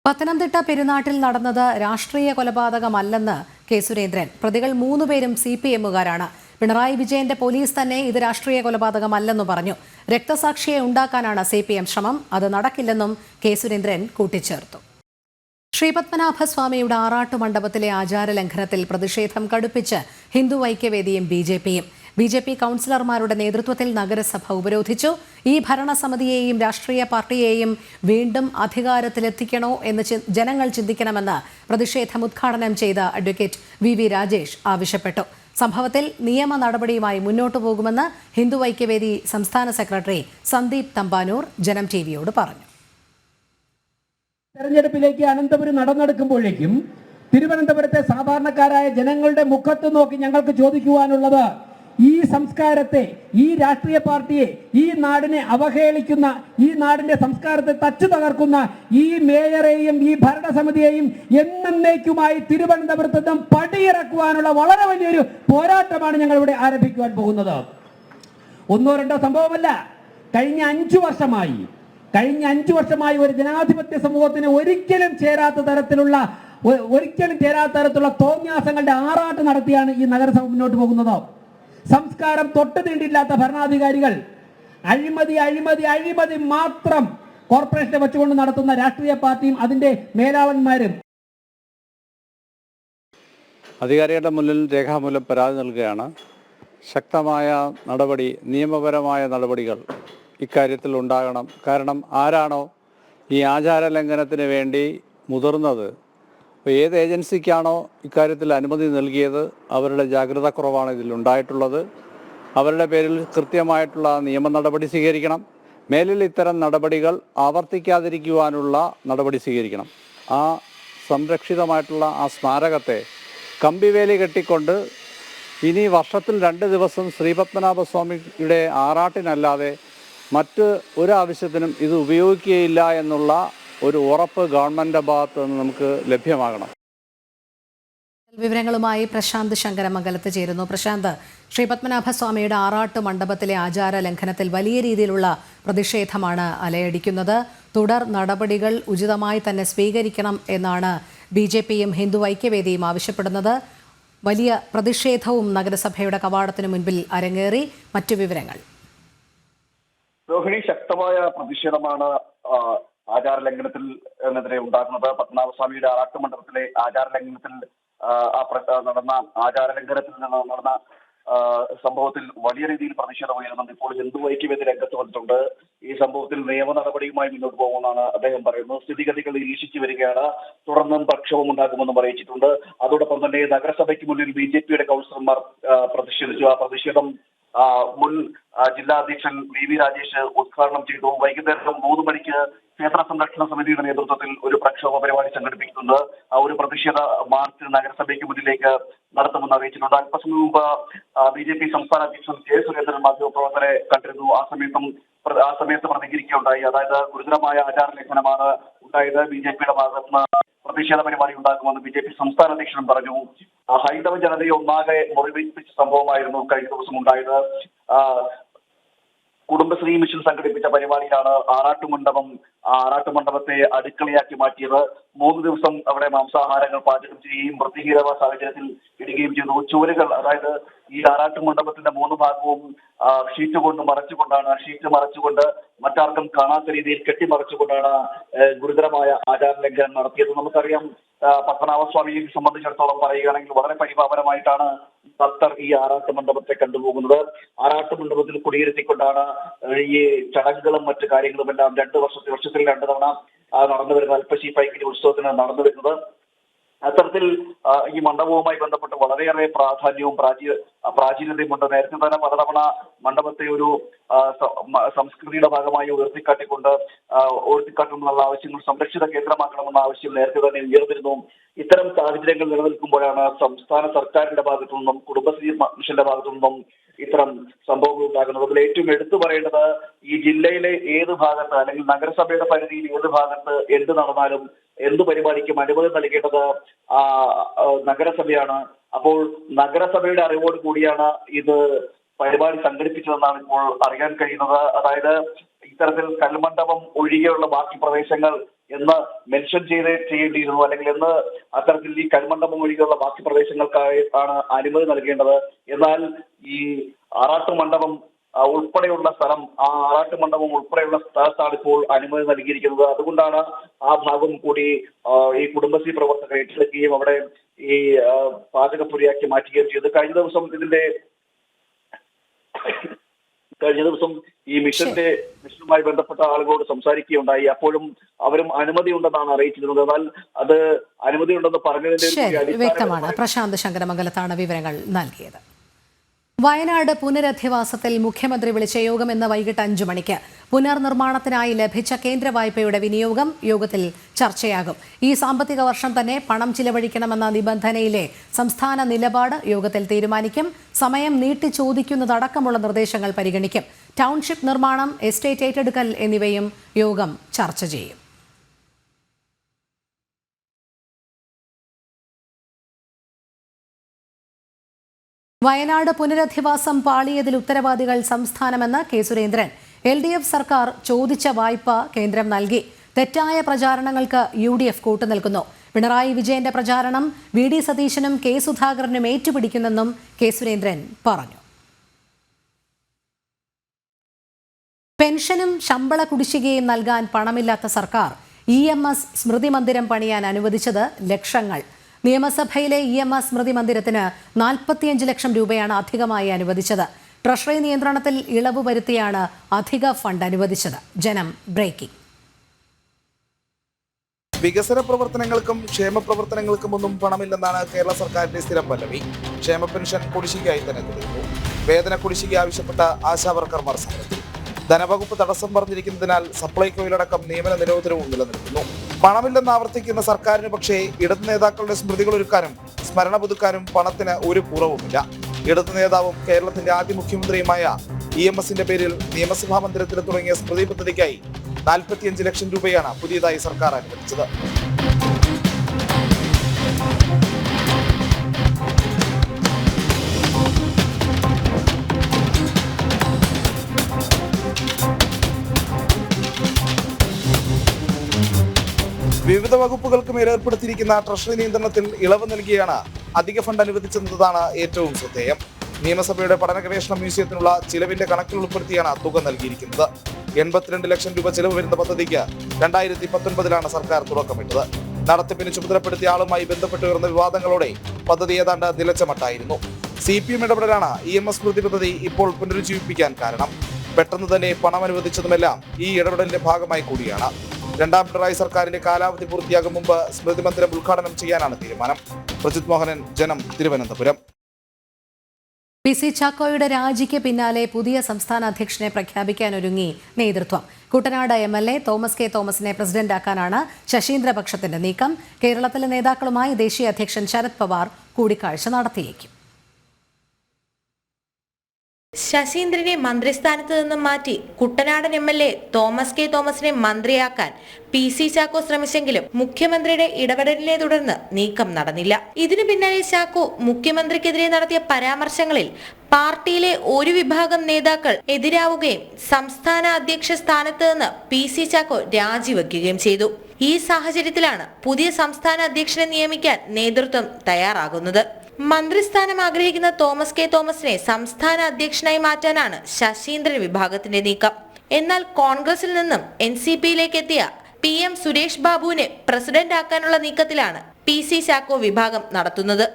പത്തനംതിട്ട പെരുന്നാട്ടിൽ നടന്നത് രാഷ്ട്രീയ കൊലപാതകമല്ലെന്ന് കെ സുരേന്ദ്രൻ. പ്രതികൾ 3 പേരും CPMകാരാണ്. പിണറായി വിജയന്റെ പോലീസ് തന്നെ ഇത് രാഷ്ട്രീയ കൊലപാതകമല്ലെന്നു പറഞ്ഞു. രക്തസാക്ഷിയെ ഉണ്ടാക്കാനാണ് CPM ശ്രമം. അത് നടക്കില്ലെന്നും കെ സുരേന്ദ്രൻ കൂട്ടിച്ചേർത്തു. ശ്രീപത്മനാഭസ്വാമിയുടെ ആറാട്ടു മണ്ഡപത്തിലെ ആചാരലംഘനത്തിൽ പ്രതിഷേധം കടുപ്പിച്ച് ഹിന്ദു ഐക്യവേദിയും BJPയും. BJP കൗൺസിലർമാരുടെ നേതൃത്വത്തിൽ നഗരസഭ ഉപരോധിച്ചു. ഈ ഭരണസമിതിയെയും രാഷ്ട്രീയ പാർട്ടിയെയും വീണ്ടും അധികാരത്തിലെത്തിക്കണോ എന്ന് ജനങ്ങൾ ചിന്തിക്കണമെന്ന് പ്രതിഷേധം ഉദ്ഘാടനം ചെയ്ത അഡ്വക്കേറ്റ് VV രാജേഷ് ആവശ്യപ്പെട്ടു. സംഭവത്തിൽ നിയമ നടപടിയുമായി മുന്നോട്ടു പോകുമെന്ന് ഹിന്ദു ഐക്യവേദി സംസ്ഥാന സെക്രട്ടറി സന്ദീപ് തമ്പാനൂർ ജനം ടിവിയോട് പറഞ്ഞു. തെരഞ്ഞെടുപ്പിലേക്ക് അനന്തപുരം നടന്നെടുക്കുമ്പോഴേക്കും തിരുവനന്തപുരത്തെ സാധാരണക്കാരായ ജനങ്ങളുടെ മുഖത്ത് നോക്കി ഞങ്ങൾക്ക് ചോദിക്കുവാനുള്ളത്, ഈ സംസ്കാരത്തെ, ഈ രാഷ്ട്രീയ പാർട്ടിയെ, ഈ നാടിനെ അവഹേളിക്കുന്ന, ഈ നാടിന്റെ സംസ്കാരത്തെ തച്ചു തകർക്കുന്ന ഈ മേയറെയും ഈ ഭരണസമിതിയെയും എന്നേക്കുമായി തിരുവനന്തപുരത്ത് നിന്നും പടിയിറക്കുവാനുള്ള വളരെ വലിയൊരു പോരാട്ടമാണ് ഞങ്ങൾ ഇവിടെ ആരംഭിക്കുവാൻ പോകുന്നത്. ഒന്നോ രണ്ടോ സംഭവമല്ല, കഴിഞ്ഞ 5 വർഷമായി ഒരു ജനാധിപത്യ സമൂഹത്തിന് ഒരിക്കലും ചേരാത്ത തരത്തിലുള്ള തോന്നിയാസങ്ങളുടെ ആറാട്ട് നടത്തിയാണ് ഈ നഗരസഭ മുന്നോട്ട് പോകുന്നത്. സംസ്കാരം തൊട്ട് തീണ്ടില്ലാത്ത ഭരണാധികാരികൾ അഴിമതി മാത്രം കോർപ്പറേഷനെ വെച്ചുകൊണ്ട് നടത്തുന്ന രാഷ്ട്രീയ പാർട്ടിയും അതിന്റെ മേലാളന്മാരും അധികാരികളുടെ മുന്നിൽ രേഖാമൂലം പരാതി നൽകുകയാണ്. ശക്തമായ നടപടി, നിയമപരമായ നടപടികൾ ഇക്കാര്യത്തിൽ ഉണ്ടാകണം. കാരണം ആരാണോ ഈ ആചാര ലംഘനത്തിന് വേണ്ടി മുതിർന്നത്, അപ്പോൾ ഏത് ഏജൻസിക്കാണോ ഇക്കാര്യത്തിൽ അനുമതി നൽകിയത് അവരുടെ ജാഗ്രത കുറവാണ് ഇതിലുണ്ടായിട്ടുള്ളത്. അവരുടെ പേരിൽ കൃത്യമായിട്ടുള്ള നിയമ നടപടി സ്വീകരിക്കണം. മേലിൽ ഇത്തരം നടപടികൾ ആവർത്തിക്കാതിരിക്കുവാനുള്ള നടപടി സ്വീകരിക്കണം. ആ സംരക്ഷിതമായിട്ടുള്ള ആ സ്മാരകത്തെ കമ്പിവേലി കെട്ടിക്കൊണ്ട് ഇനി വർഷത്തിൽ 2 ദിവസം ശ്രീപത്മനാഭസ്വാമിയുടെ ആറാട്ടിനല്ലാതെ മറ്റ് ഒരാവശ്യത്തിനും ഇത് ഉപയോഗിക്കുകയില്ല എന്നുള്ള ഒരു ഉറപ്പ് ഗവൺമെന്റിന്റെ ഭാഗത്ത് നിന്ന് നമുക്ക് ലഭ്യമാകണം. വിവരങ്ങളുമായി പ്രശാന്ത് ശങ്കരമംഗലത്ത് ചേരുന്നു. പ്രശാന്ത്, ശ്രീപത്മനാഭസ്വാമിയുടെ ആറാട്ട് മണ്ഡപത്തിലെ ആചാര ലംഘനത്തിൽ വലിയ രീതിയിലുള്ള പ്രതിഷേധമാണ് അലയടിക്കുന്നത്. തുടർ നടപടികൾ ഉചിതമായി തന്നെ സ്വീകരിക്കണം എന്നാണ് BJPയും ഹിന്ദു ഐക്യവേദിയും ആവശ്യപ്പെടുന്നത്. വലിയ പ്രതിഷേധവും നഗരസഭയുടെ കവാടത്തിന് മുൻപിൽ അരങ്ങേറി. മറ്റു വിവരങ്ങൾ. രോഹിണി, ശക്തമായ പ്രതിഷേധമാണ് ആചാര ലംഘനത്തിനെതിരെ ഉണ്ടാകുന്നത്. പത്മനാഭസ്വാമിയുടെ ആറാട്ട് മണ്ഡപത്തിലെ ആചാര ലംഘനത്തിൽ നടന്ന സംഭവത്തിൽ വലിയ രീതിയിൽ പ്രതിഷേധം ഉയരുന്നുണ്ട്. ഇപ്പോൾ ഹിന്ദു ഐക്യവേദി രംഗത്ത് വന്നിട്ടുണ്ട്. ഈ സംഭവത്തിൽ നിയമ നടപടിയുമായി മുന്നോട്ട് പോകുമെന്നാണ് അദ്ദേഹം പറയുന്നത്. സ്ഥിതിഗതികൾ നിരീക്ഷിച്ചു വരികയാണ്. തുടർന്നും പ്രക്ഷോഭം ഉണ്ടാകുമെന്നും അറിയിച്ചിട്ടുണ്ട്. അതോടൊപ്പം തന്നെ നഗരസഭയ്ക്ക് മുന്നിൽ BJPയുടെ കൗൺസിലർമാർ പ്രതിഷേധിച്ചു. ആ പ്രതിഷേധം മുൻ ജില്ലാ അധ്യക്ഷൻ VV രാജേഷ് ഉദ്ഘാടനം ചെയ്തു. വൈകുന്നേരം 3 മണിക്ക് ക്ഷേത്ര സംരക്ഷണ സമിതിയുടെ നേതൃത്വത്തിൽ ഒരു പ്രക്ഷോഭ പരിപാടി സംഘടിപ്പിക്കുന്നുണ്ട്. ആ ഒരു പ്രതിഷേധ മാർച്ച് നഗരസഭയ്ക്ക് മുന്നിലേക്ക് നടത്തുമെന്ന് അറിയിച്ചിട്ടുണ്ട്. അല്പസമയം മുമ്പ് BJP സംസ്ഥാന അധ്യക്ഷൻ K സുരേന്ദ്രൻ മാധ്യമപ്രവർത്തകരെ കണ്ടിരുന്നു. ആ സമയത്ത് പ്രതികരിക്കുകയുണ്ടായി. അതായത് ഗുരുതരമായ ആചാര ലംഘനമാണ് ഉണ്ടായത്, BJPയുടെ ഭാഗത്തുനിന്ന് പ്രതിഷേധ പരിപാടി ഉണ്ടാക്കുമെന്ന് BJP സംസ്ഥാന അധ്യക്ഷൻ പറഞ്ഞു. ഹൈന്ദവ ജനതയെ ഒന്നാകെ മുറിവേൽപ്പിച്ച സംഭവമായിരുന്നു കഴിഞ്ഞ ദിവസം ഉണ്ടായത്. കുടുംബശ്രീ മിഷൻ സംഘടിപ്പിച്ച പരിപാടിയിലാണ് ആറാട്ട് മണ്ഡപത്തെ അടുക്കളയാക്കി മാറ്റിയത്. 3 ദിവസം അവിടെ മാംസാഹാരങ്ങൾ പാചകം ചെയ്യുകയും വൃത്തിഹീനമായ സാഹചര്യത്തിൽ ഇടുകയും ചെയ്തു. ചുവരുകൾ, അതായത് ഈ ആറാട്ട് മണ്ഡപത്തിന്റെ 3 ഭാഗവും ഷീറ്റ് മറച്ചുകൊണ്ട് മറ്റാർക്കും കാണാത്ത രീതിയിൽ കെട്ടിമറച്ചുകൊണ്ടാണ് ഗുരുതരമായ ആചാര ലംഘനം നടത്തിയത്. നമുക്കറിയാം, പത്മനാഭസ്വാമിയെ സംബന്ധിച്ചിടത്തോളം പറയുകയാണെങ്കിൽ വളരെ പരിപാവനമായിട്ടാണ് ഭക്തർ ഈ ആറാട്ട് മണ്ഡപത്തെ കണ്ടുപോകുന്നത്. ആറാട്ട് മണ്ഡപത്തിൽ കുടിയിരുത്തിക്കൊണ്ടാണ് ഈ ചടങ്ങുകളും മറ്റു കാര്യങ്ങളുമെല്ലാം വർഷത്തിൽ 2 തവണ നടന്നു വരുന്ന അൽപ്പശി പൈങ്കിരി ഉത്സവത്തിന് നടന്നു വരുന്നത്. അത്തരത്തിൽ ഈ മണ്ഡപവുമായി ബന്ധപ്പെട്ട് വളരെയേറെ പ്രാധാന്യവും പ്രാചീനതയുമുണ്ട്. നേരത്തെ തന്നെ പലതവണ മണ്ഡപത്തെ ഒരു സംസ്കൃതിയുടെ ഭാഗമായി ഉയർത്തിക്കാട്ടണമെന്നുള്ള ആവശ്യങ്ങൾ, സംരക്ഷിത കേന്ദ്രമാക്കണമെന്ന ആവശ്യം നേരത്തെ തന്നെ ഉയർന്നിരുന്നു. ഇത്തരം സാഹചര്യങ്ങൾ നിലനിൽക്കുമ്പോഴാണ് സംസ്ഥാന സർക്കാരിന്റെ ഭാഗത്തു നിന്നും കുടുംബശ്രീ മിഷന്റെ ഭാഗത്തു നിന്നും ഇത്തരം സംഭവങ്ങൾ ഉണ്ടാകുന്നത്. അതിൽ ഏറ്റവും എടുത്തു പറയേണ്ടത്, ഈ ജില്ലയിലെ ഏത് ഭാഗത്ത് അല്ലെങ്കിൽ നഗരസഭയുടെ പരിധിയിൽ ഏത് ഭാഗത്ത് എന്ത് നടന്നാലും എന്ത് പരിപാടിക്കും അനുമതി നൽകേണ്ടത് നഗരസഭയാണ്. അപ്പോൾ നഗരസഭയുടെ അറിവോട് കൂടിയാണ് ഇത് പരിപാടി സംഘടിപ്പിച്ചതെന്നാണ് ഇപ്പോൾ അറിയാൻ കഴിയുന്നത്. അതായത് ഇത്തരത്തിൽ കൽമണ്ഡപം ഒഴികെയുള്ള ബാക്കി പ്രദേശങ്ങൾ എന്ന് മെൻഷൻ ചെയ്യേണ്ടിയിരുന്നു, അല്ലെങ്കിൽ എന്ന് അത്തരത്തിൽ ഈ കൽമണ്ഡപം ഒഴികെയുള്ള ബാക്കി പ്രദേശങ്ങൾക്കായി ആണ് അനുമതി നൽകേണ്ടത്. എന്നാൽ ഈ ആറാട്ട് മണ്ഡപം ഉൾപ്പെടെയുള്ള സ്ഥലം, ആ ആറാട്ട് മണ്ഡപം ഉൾപ്പെടെയുള്ള സ്ഥലത്താണ് ഇപ്പോൾ അനുമതി നൽകിയിരിക്കുന്നത്. അതുകൊണ്ടാണ് ആ ഭാഗം കൂടി ഈ കുടുംബശ്രീ പ്രവർത്തകർ ഏറ്റെടുക്കുകയും അവിടെ ഈ പാചകപ്പുരയാക്കി മാറ്റുകയും ചെയ്തത്. കഴിഞ്ഞ ദിവസം ഇതിന്റെ കഴിഞ്ഞ ദിവസം ഈ മിഷനുമായി ബന്ധപ്പെട്ട ആളുകളോട് സംസാരിക്കുകയുണ്ടായി. അപ്പോഴും അവരും അനുമതി ഉണ്ടെന്നാണ് അറിയിച്ചിരുന്നത്. എന്നാൽ അത് അനുമതി ഉണ്ടെന്ന് പറഞ്ഞതിന്റെ വ്യക്തമാണ്. പ്രശാന്ത് ശങ്കരമംഗലത്താണ് വിവരങ്ങൾ നൽകിയത്. വയനാട് പുനരധിവാസത്തിൽ മുഖ്യമന്ത്രി വിളിച്ച യോഗം ഇന്ന് വൈകിട്ട് 5 മണിക്ക്. പുനർനിർമ്മാണത്തിനായി ലഭിച്ച കേന്ദ്ര വായ്പയുടെ വിനിയോഗം യോഗത്തിൽ ചർച്ചയാകും. ഈ സാമ്പത്തിക വർഷം തന്നെ പണം ചിലവഴിക്കണമെന്ന നിബന്ധനയിലെ സംസ്ഥാന നിലപാട് യോഗത്തിൽ തീരുമാനിക്കും. സമയം നീട്ടി ചോദിക്കുന്നതടക്കമുള്ള നിർദ്ദേശങ്ങൾ പരിഗണിക്കും. ടൗൺഷിപ്പ് നിർമ്മാണം, എസ്റ്റേറ്റ് ഏറ്റെടുക്കൽ എന്നിവയും യോഗം ചർച്ച ചെയ്യും. വയനാട് പുനരധിവാസം പാളിയതിൽ ഉത്തരവാദികൾ സംസ്ഥാനമെന്ന് കെ സുരേന്ദ്രൻ. LDF സർക്കാർ ചോദിച്ച വായ്പ കേന്ദ്രം നൽകി. തെറ്റായ പ്രചാരണങ്ങൾക്ക് UDF കൂട്ടുനിൽക്കുന്നു. പിണറായി വിജയന്റെ പ്രചാരണം VD സതീശനും കെ സുധാകരനും ഏറ്റുപിടിക്കുന്നെന്നും കെ സുരേന്ദ്രൻ പറഞ്ഞു. പെൻഷനും ശമ്പള കുടിശ്ശികയും നൽകാൻ പണമില്ലാത്ത സർക്കാർ EMS സ്മൃതി മന്ദിരം പണിയാൻ അനുവദിച്ചത് ലക്ഷങ്ങൾ. നിയമസഭയിലെ EMS സ്മൃതി മന്ദിരത്തിന് 45 ലക്ഷം രൂപയാണ് അധികമായി അനുവദിച്ചത്. ട്രഷറി നിയന്ത്രണത്തിൽ ഇളവ് വരുത്തിയാണ് അധിക ഫണ്ട് അനുവദിച്ചത്. ജനം ബ്രേക്കിംഗ്. വികസന പ്രവർത്തനങ്ങൾക്കും ക്ഷേമ പ്രവർത്തനങ്ങൾക്കും ഒന്നും പണമില്ലെന്നാണ് കേരള സർക്കാരിന്റെ സ്ഥിരം പല്ലവി. ക്ഷേമ പെൻഷൻ കുടിശ്ശികയായി തന്നെ തുടരുന്നു. വേതന കുടിശ്ശിക ആവശ്യപ്പെട്ട ആശാവർക്കർമാർ സമരത്തിൽ. ധനവകുപ്പ് തടസ്സം പറഞ്ഞിരിക്കുന്നതിനാൽ സപ്ലൈകോയിലടക്കം നിയമന നിരോധനവും നിലനിൽക്കുന്നു. പണമില്ലെന്ന് ആവർത്തിക്കുന്ന സർക്കാരിന് പക്ഷേ ഇടതു നേതാക്കളുടെ സ്മൃതികൾ ഒരുക്കാനും സ്മരണ പുതുക്കാനും പണത്തിന് ഒരു കുറവുമില്ല. ഇടതു നേതാവും കേരളത്തിന്റെ ആദ്യ മുഖ്യമന്ത്രിയുമായ EMSന്റെ പേരിൽ നിയമസഭാ മന്ദിരത്തിൽ തുടങ്ങിയ സ്മൃതി പദ്ധതിക്കായി 45 ലക്ഷം രൂപയാണ് പുതിയതായി സർക്കാർ അനുവദിച്ചത്. വിവിധ വകുപ്പുകൾക്ക് മേൽ ഏർപ്പെടുത്തിയിരിക്കുന്ന ട്രഷറി നിയന്ത്രണത്തിൽ ഇളവ് നൽകിയാണ് അധിക ഫണ്ട് അനുവദിച്ചെന്നതാണ് ഏറ്റവും ശ്രദ്ധേയം. നിയമസഭയുടെ പഠന ഗവേഷണ മ്യൂസിയത്തിനുള്ള ചിലവിന്റെ കണക്കിൽ ഉൾപ്പെടുത്തിയാണ് തുക നൽകിയിരിക്കുന്നത്. 82 ലക്ഷം രൂപ ചിലവ് വരുന്ന പദ്ധതിക്ക് 2019 സർക്കാർ തുടക്കമിട്ടത്. നടത്തിപ്പിന് ചുമതലപ്പെടുത്തിയ ആളുമായി ബന്ധപ്പെട്ട് ഉയർന്ന വിവാദങ്ങളോടെ പദ്ധതി ഏതാണ്ട് നിലച്ചമട്ടായിരുന്നു. CPM ഇടപെടലാണ് EMS സ്മൃതി പദ്ധതി ഇപ്പോൾ പുനരുജ്ജീവിപ്പിക്കാൻ കാരണം. പെട്ടെന്ന് തന്നെ പണം അനുവദിച്ചതുമെല്ലാം ഈ ഇടപെടലിന്റെ ഭാഗമായി കൂടിയാണ്. രണ്ടാം പിണറായി സർക്കാരിന്റെ കാലാവധി പൂർത്തിയാകും മുമ്പ് സ്മൃതി മന്ദിരം ഉദ്ഘാടനം ചെയ്യാനാണ് തീരുമാനം. പ്രജിത് മോഹനൻ, ജനം, തിരുവനന്തപുരം. PC ചാക്കോയുടെ രാജിക്ക് പിന്നാലെ പുതിയ സംസ്ഥാന അധ്യക്ഷനെ പ്രഖ്യാപിക്കാനൊരുങ്ങി നേതൃത്വം. കുട്ടനാട് MLA തോമസ് കെ തോമസിനെ പ്രസിഡന്റാക്കാനാണ് ശശീന്ദ്രപക്ഷത്തിന്റെ നീക്കം. കേരളത്തിലെ നേതാക്കളുമായി ദേശീയ അധ്യക്ഷൻ ശരത് പവാർ കൂടിക്കാഴ്ച നടത്തിയേക്കും. ശശീന്ദ്രനെ മന്ത്രിസ്ഥാനത്ത് നിന്നും മാറ്റി കുട്ടനാടൻ MLA തോമസ് കെ തോമസിനെ മന്ത്രിയാക്കാൻ PC ചാക്കോ ശ്രമിച്ചെങ്കിലും മുഖ്യമന്ത്രിയുടെ ഇടപെടലിനെ തുടർന്ന് നീക്കം നടന്നില്ല. ഇതിനു പിന്നാലെ ചാക്കോ മുഖ്യമന്ത്രിക്കെതിരെ നടത്തിയ പരാമർശങ്ങളിൽ പാർട്ടിയിലെ ഒരു വിഭാഗം നേതാക്കൾ എതിരാവുകയും സംസ്ഥാന അധ്യക്ഷ സ്ഥാനത്ത് നിന്ന് PC ചാക്കോ രാജിവെക്കുകയും ചെയ്തു. ഈ സാഹചര്യത്തിലാണ് പുതിയ സംസ്ഥാന അധ്യക്ഷനെ നിയമിക്കാൻ നേതൃത്വം തയ്യാറാകുന്നത്. മന്ത്രിസ്ഥാനം ആഗ്രഹിക്കുന്ന തോമസ് കെ തോമസിനെ സംസ്ഥാന അധ്യക്ഷനായി മാറ്റാനാണ് ശശീന്ദ്രൻ വിഭാഗത്തിന്റെ നീക്കം. എന്നാൽ കോൺഗ്രസിൽ നിന്നും NCPയിലേക്ക് എത്തിയ PM സുരേഷ് ബാബുവിനെ പ്രസിഡന്റ് ആക്കാനുള്ള നീക്കത്തിലാണ് PC ചാക്കോ വിഭാഗം നടത്തുന്നത്.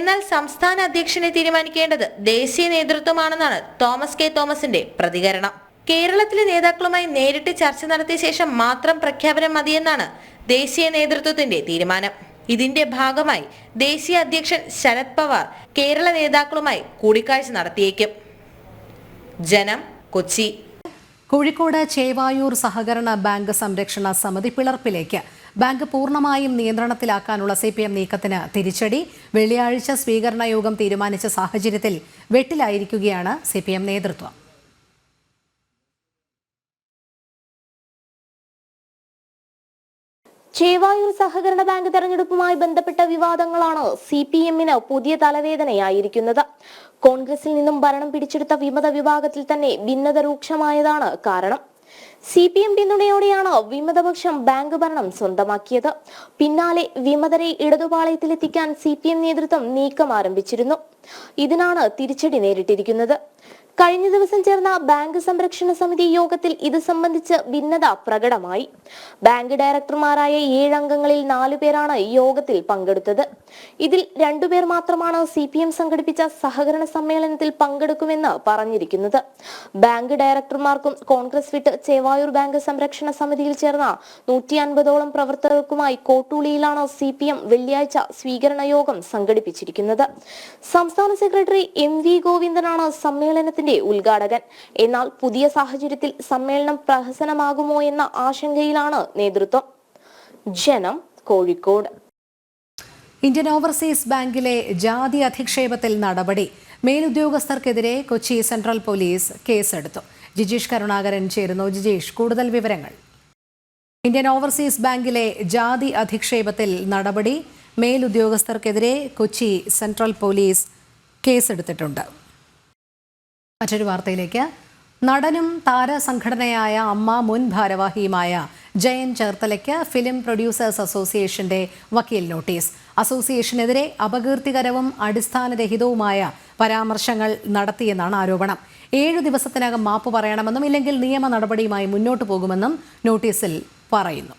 എന്നാൽ സംസ്ഥാന അധ്യക്ഷനെ തീരുമാനിക്കേണ്ടത് ദേശീയ നേതൃത്വമാണെന്നാണ് തോമസ് കെ തോമസിന്റെ പ്രതികരണം. കേരളത്തിലെ നേതാക്കളുമായി നേരിട്ട് ചർച്ച നടത്തിയ ശേഷം മാത്രം പ്രഖ്യാപനം മതിയെന്നാണ് ദേശീയ നേതൃത്വത്തിന്റെ തീരുമാനം. ഇതിന്റെ ഭാഗമായി ദേശീയ അധ്യക്ഷൻ ശരത് പവാർ കേരള നേതാക്കളുമായി കൂടിക്കാഴ്ച നടത്തിയേക്കും. ജനം, കൊച്ചി. കോഴിക്കോട് ചേവായൂർ സഹകരണ ബാങ്ക് സംരക്ഷണ സമിതി പിളർപ്പിലേക്ക്. ബാങ്ക് പൂർണ്ണമായും നിയന്ത്രണത്തിലാക്കാനുള്ള CPM നീക്കത്തിന് തിരിച്ചടി. വെള്ളിയാഴ്ച സ്വീകരണ യോഗം തീരുമാനിച്ച സാഹചര്യത്തിൽ വെട്ടിലായിരിക്കുകയാണ് CPM നേതൃത്വം. ചേവായൂർ സഹകരണ ബാങ്ക് തെരഞ്ഞെടുപ്പുമായി ബന്ധപ്പെട്ട വിവാദങ്ങളാണ് CPMന് പുതിയ തലവേദനയായിരിക്കുന്നത്. കോൺഗ്രസിൽ നിന്നും ഭരണം പിടിച്ചെടുത്ത വിമത വിഭാഗത്തിൽ തന്നെ ഭിന്നത രൂക്ഷമായതാണ് കാരണം. CPM പിന്തുണയോടെയാണ് വിമതപക്ഷം ബാങ്ക് ഭരണം സ്വന്തമാക്കിയത്. പിന്നാലെ വിമതരെ ഇടതുപാളയത്തിലെത്തിക്കാൻ CPM നേതൃത്വം നീക്കം ആരംഭിച്ചിരുന്നു. ഇതിനാണ് തിരിച്ചടി നേരിട്ടിരിക്കുന്നത്. കഴിഞ്ഞ ദിവസം ചേർന്ന ബാങ്ക് സംരക്ഷണ സമിതി യോഗത്തിൽ ഇത് സംബന്ധിച്ച് ഭിന്നത പ്രകടമായി. ബാങ്ക് ഡയറക്ടർമാരായ 7 അംഗങ്ങളിൽ 4 പേരാണ് യോഗത്തിൽ പങ്കെടുത്തത്. ഇതിൽ 2 പേർ മാത്രമാണ് CPM സംഘടിപ്പിച്ച സഹകരണ സമ്മേളനത്തിൽ പങ്കെടുക്കുമെന്ന് പറഞ്ഞിരിക്കുന്നത്. ബാങ്ക് ഡയറക്ടർമാർക്കും കോൺഗ്രസ് വിട്ട് ചേവായൂർ ബാങ്ക് സംരക്ഷണ സമിതിയിൽ ചേർന്ന 150ഓളം പ്രവർത്തകർക്കുമായി കോട്ടൂളിയിലാണ് CPM വെള്ളിയാഴ്ച സ്വീകരണ യോഗം സംഘടിപ്പിച്ചിരിക്കുന്നത്. സംസ്ഥാന സെക്രട്ടറി MV ഗോവിന്ദനാണ് സമ്മേളനത്തിന്റെ ഉദ്ഘാടകൻ. എന്നാൽ പുതിയ സാഹചര്യത്തിൽ സമ്മേളനം പ്രഹസനമാകുമോ എന്ന ആശങ്കയിലാണ് നേതൃത്വം. ജനം, കോഴിക്കോട്. ഇന്ത്യൻ ഓവർസീസ് ബാങ്കിലെ ജാതി അധിക്ഷേപത്തിൽ നടപടി. മേലുദ്യോഗസ്ഥർക്കെതിരെ കൊച്ചി സെൻട്രൽ പോലീസ് കേസെടുത്തു. ജിജീഷ് കരുണാകരൻ ചേരുന്നു. ജിജീഷ്, കൂടുതൽ വിവരങ്ങൾ. ഇന്ത്യൻ ഓവർസീസ് ബാങ്കിലെ ജാതി അധിക്ഷേപത്തിൽ നടപടി. മേലുദ്യോഗസ്ഥർക്കെതിരെ കൊച്ചി സെൻട്രൽ പോലീസ് കേസെടുത്തിട്ടുണ്ട്. മറ്റൊരു വാർത്തയിലേക്ക്. നടനും താരസംഘടനയായ അമ്മ മുൻ ഭാരവാഹിയുമായ ജയൻ ചേർത്തലയ്ക്ക് ഫിലിം പ്രൊഡ്യൂസേഴ്സ് അസോസിയേഷന്റെ വക്കീൽ നോട്ടീസ്. അസോസിയേഷനെതിരെ അപകീർത്തികരവും അടിസ്ഥാനരഹിതവുമായ പരാമർശങ്ങൾ നടത്തിയെന്നാണ് ആരോപണം. 7 ദിവസത്തിനകം മാപ്പ് പറയണമെന്നും ഇല്ലെങ്കിൽ നിയമ നടപടിയുമായി മുന്നോട്ടു പോകുമെന്നും നോട്ടീസിൽ പറയുന്നു.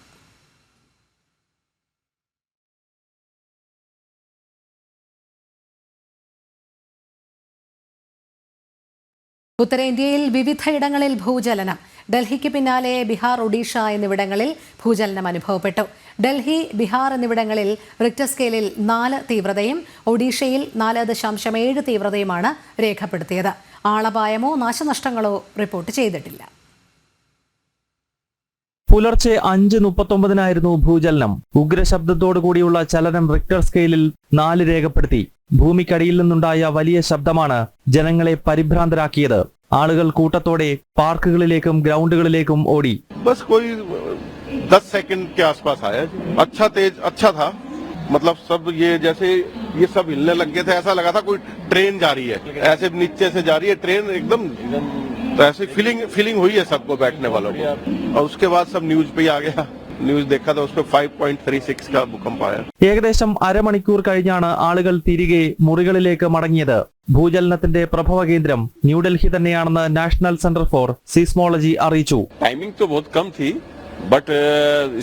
ഉത്തരേന്ത്യയിൽ വിവിധയിടങ്ങളിൽ ഭൂചലനം. ഡൽഹിക്ക് പിന്നാലെ ബീഹാർ, ഒഡീഷ എന്നിവിടങ്ങളിൽ ഭൂചലനം അനുഭവപ്പെട്ടു. ഡൽഹി, ബീഹാർ എന്നിവിടങ്ങളിൽ റിക്ടർ സ്കെയിലിൽ 4 തീവ്രതയും ഒഡീഷയിൽ 4.7 തീവ്രതയുമാണ് രേഖപ്പെടുത്തിയത്. ആളപായമോ നാശനഷ്ടങ്ങളോ റിപ്പോർട്ട് ചെയ്തിട്ടില്ല. പുലർച്ചെ 5:39 ഭൂചലനം. ഉഗ്രശബ്ദത്തോടുകൂടിയുള്ള ചലനം റിക്ടർ സ്കെയിലിൽ 4 രേഖപ്പെടുത്തി. ഭൂമിക്കടിയിൽ നിന്നുണ്ടായ വലിയ ശബ്ദമാണ് ജനങ്ങളെ പരിഭ്രാന്തരാക്കിയത്. ആളുകൾ കൂട്ടത്തോടെ പാർക്കുകളിലേക്കും ഗ്രൗണ്ടുകളിലേക്കും ഓടി. ബസ് कोई 10 सेकंड के आसपास आया. अच्छा तेज, अच्छा था. मतलब सब ये सब हिलने लग गए थे. ऐसा लगा था कोई ट्रेन जा रही है. ऐसे नीचे से जा रही है ट्रेन एकदम. तो ऐसी फीलिंग हुई है सबको, बैठने वालों को. और उसके बाद सब न्यूज पे आ गया. ന്യൂസ് देखा था उसपे 5.36 का भूकंप आया. ഏകദേശം അരമണിക്കൂർ കഴിഞ്ഞാണ് ആളുകൾ തിരികെ മുറികളിലേക്ക് മടങ്ങിയത്. ഭൂചലനത്തിന്റെ പ്രഭവ കേന്ദ്രം ന്യൂഡൽഹി തന്നെയാണെന്ന് നാഷണൽ സെന്റർ ഫോർ സീസ്മോളജി അറിയിച്ചു. टाइमिंग तो बहुत कम थी, बट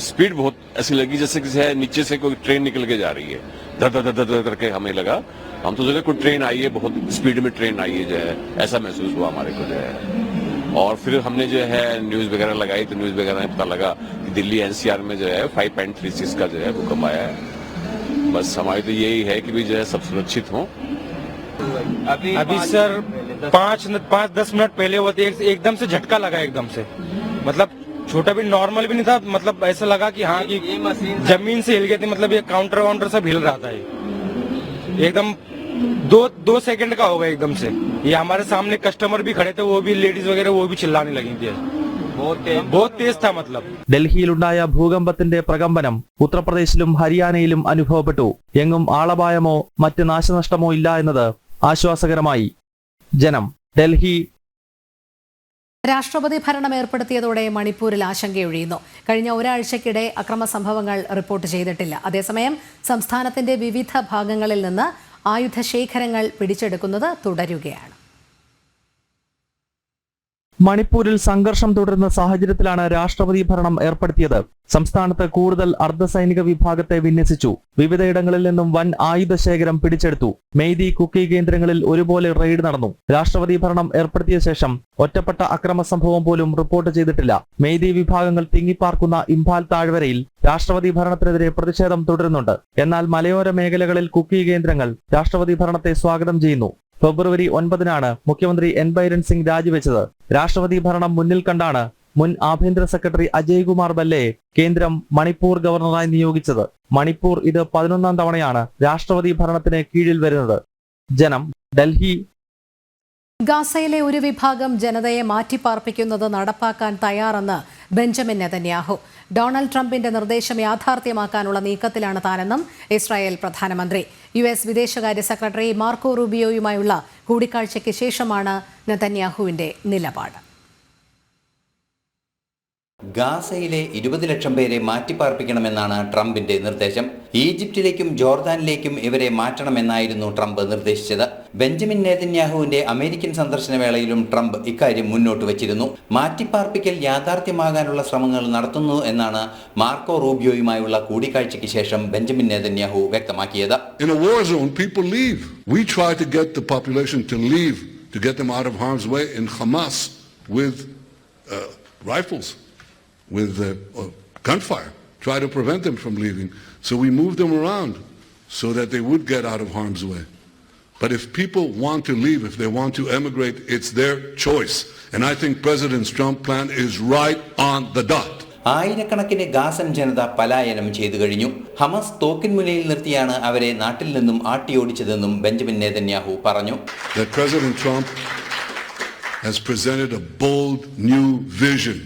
स्पीड बहुत ऐसी लगी जैसे कि नीचे से कोई ट्रेन निकल के जा रही है. धर धर धर धर करके हमें लगा. हम तो सोचे कोई ट्रेन आई है, बहुत स्पीड में ट्रेन आई है, जो है ऐसा महसूस हुआ हमारे को, जो है. और फिर हमने जो है न्यूज वगैरह लगाई तो न्यूज वगैरह में पता लगा कि दिल्ली NCR में जो है 5.36 का जो है भूकंप आया है. बस हमारी तो यही है कि भी जो है सब सुरक्षित हों. अभी सर 5-10 मिनट पहले हुआ थे, एकदम से झटका लगा. एकदम से मतलब छोटा भी नॉर्मल भी नहीं था. मतलब ऐसा लगा कि हाँ कि जमीन से हिल गए थे. मतलब ये काउंटर सब हिल रहा था. ये एकदम 2 सेकंड का होगा एकदम से. ये हमारे सामने कस्टमर भी खड़े थे, वो भी लेडीज वगैरह वो भी चिल्लाने लगी थी. बहुत तेज था. मतलब ഡൽഹിയിലുണ്ടായ ഭൂകമ്പത്തിന്റെ പ്രകമ്പനം ഉത്തർപ്രദേശിലും ഹരിയാനയിലും അനുഭവപ്പെട്ടു. എങ്ങും ആളപായമോ മറ്റ് നാശനഷ്ടമോ ഇല്ല എന്നത് ആശ്വാസകരമായി. ജനം, ഡൽഹി. രാഷ്ട്രപതി ഭരണം ഏർപ്പെടുത്തിയതോടെ മണിപ്പൂരിൽ ആശങ്കയൊഴിയുന്നു. കഴിഞ്ഞ ഒരാഴ്ചക്കിടെ അക്രമ സംഭവങ്ങൾ റിപ്പോർട്ട് ചെയ്തിട്ടില്ല. അതേസമയം സംസ്ഥാനത്തിന്റെ വിവിധ ഭാഗങ്ങളിൽ നിന്ന് ആയുധശേഖരങ്ങൾ പിടിച്ചെടുക്കുന്നത് തുടരുകയാണ്. മണിപ്പൂരിൽ സംഘർഷം തുടരുന്ന സാഹചര്യത്തിലാണ് രാഷ്ട്രപതി ഭരണം ഏർപ്പെടുത്തിയത്. സംസ്ഥാനത്ത് കൂടുതൽ അർദ്ധസൈനിക വിഭാഗത്തെ വിന്യസിച്ചു. വിവിധയിടങ്ങളിൽ നിന്നും വൻ ആയുധശേഖരം പിടിച്ചെടുത്തു. മെയ്തി, കുക്കി കേന്ദ്രങ്ങളിൽ ഒരുപോലെ റെയ്ഡ് നടന്നു. രാഷ്ട്രപതി ഭരണം ഏർപ്പെടുത്തിയ ശേഷം ഒറ്റപ്പെട്ട അക്രമ സംഭവം പോലും റിപ്പോർട്ട് ചെയ്തിട്ടില്ല. മെയ്തി വിഭാഗങ്ങൾ തിങ്ങിപ്പാർക്കുന്ന ഇംഫാൽ താഴ്വരയിൽ രാഷ്ട്രപതി ഭരണത്തിനെതിരെ പ്രതിഷേധം തുടരുന്നുണ്ട്. എന്നാൽ മലയോര മേഖലകളിൽ കുക്കി കേന്ദ്രങ്ങൾ രാഷ്ട്രപതി ഭരണത്തെ സ്വാഗതം ചെയ്യുന്നു. ഫെബ്രുവരി 9 മുഖ്യമന്ത്രി N. ബൈരൻ സിംഗ് രാജിവെച്ചത്. രാഷ്ട്രപതി ഭരണം മുന്നിൽ കണ്ടാണ് മുൻ ആഭ്യന്തര സെക്രട്ടറി അജയ് കുമാർ ഭല്ലയെ കേന്ദ്രം മണിപ്പൂർ ഗവർണറായി നിയോഗിച്ചത്. മണിപ്പൂർ ഇത് 11ാം തവണയാണ് രാഷ്ട്രപതി ഭരണത്തിന് കീഴിൽ വരുന്നത്. ജനം, ഡൽഹി. ഗാസയിലെ ഒരു വിഭാഗം ജനതയെ മാറ്റിപ്പാർപ്പിക്കുന്നത് നടപ്പാക്കാൻ തയ്യാറെന്ന് ബെഞ്ചമിൻ നെതന്യാഹു. ഡൊണാൾഡ് ട്രംപിന്റെ നിർദ്ദേശം യാഥാർത്ഥ്യമാക്കാനുള്ള നീക്കത്തിലാണ് താനെന്നും ഇസ്രായേൽ പ്രധാനമന്ത്രി. US വിദേശകാര്യ സെക്രട്ടറി മാർക്കോ റൂബിയോയുമായുള്ള കൂടിക്കാഴ്ചയ്ക്ക് ശേഷമാണ് നെതന്യാഹുവിന്റെ നിലപാട്. ഗാസയിലെ 20 ലക്ഷം പേരെ മാറ്റിപ്പാർപ്പിക്കണമെന്നാണ് ട്രംപിന്റെ നിർദ്ദേശം. ഈജിപ്തിലേക്കും ജോർദാനിലേക്കും ഇവരെ മാറ്റണമെന്നായിരുന്നു ട്രംപ് നിർദ്ദേശിച്ചത്. ബെഞ്ചമിൻ നെതന്യാഹുവിന്റെ അമേരിക്കൻ സന്ദർശന വേളയിലും ട്രംപ് ഇക്കാര്യം മുന്നോട്ട് വച്ചിരുന്നു. മാറ്റിപ്പാർപ്പിക്കൽ യാഥാർത്ഥ്യമാകാനുള്ള ശ്രമങ്ങൾ നടത്തുന്നു എന്നാണ് മാർക്കോ റൂബിയോയുമായുള്ള കൂടിക്കാഴ്ചയ്ക്ക് ശേഷം ബെഞ്ചമിൻ നെതന്യാഹു വ്യക്തമാക്കിയത്. In a war zone, people leave. We try to get the population to leave, to get them out of harm's way. In Hamas, with rifles, with gunfire, try to prevent them from leaving. So we move them around so that they would get out of harm's way. But if people want to leave, if they want to emigrate, it's their choice. And I think President Trump's plan is right on the dot. ആയിരക്കണക്കിന് ഗാസൻ ജനത പലായനം ചെയ്തു കഴിഞ്ഞു. ഹമാസ് തോക്കിൻ മുനയിൽ നിർത്തിയാണ് അവരെ നാട്ടിൽ നിന്നും ആട്ടിയോടിച്ചതെന്നും ബെഞ്ചമിൻ നെതന്യാഹു പറഞ്ഞു. That President Trump has presented a bold new vision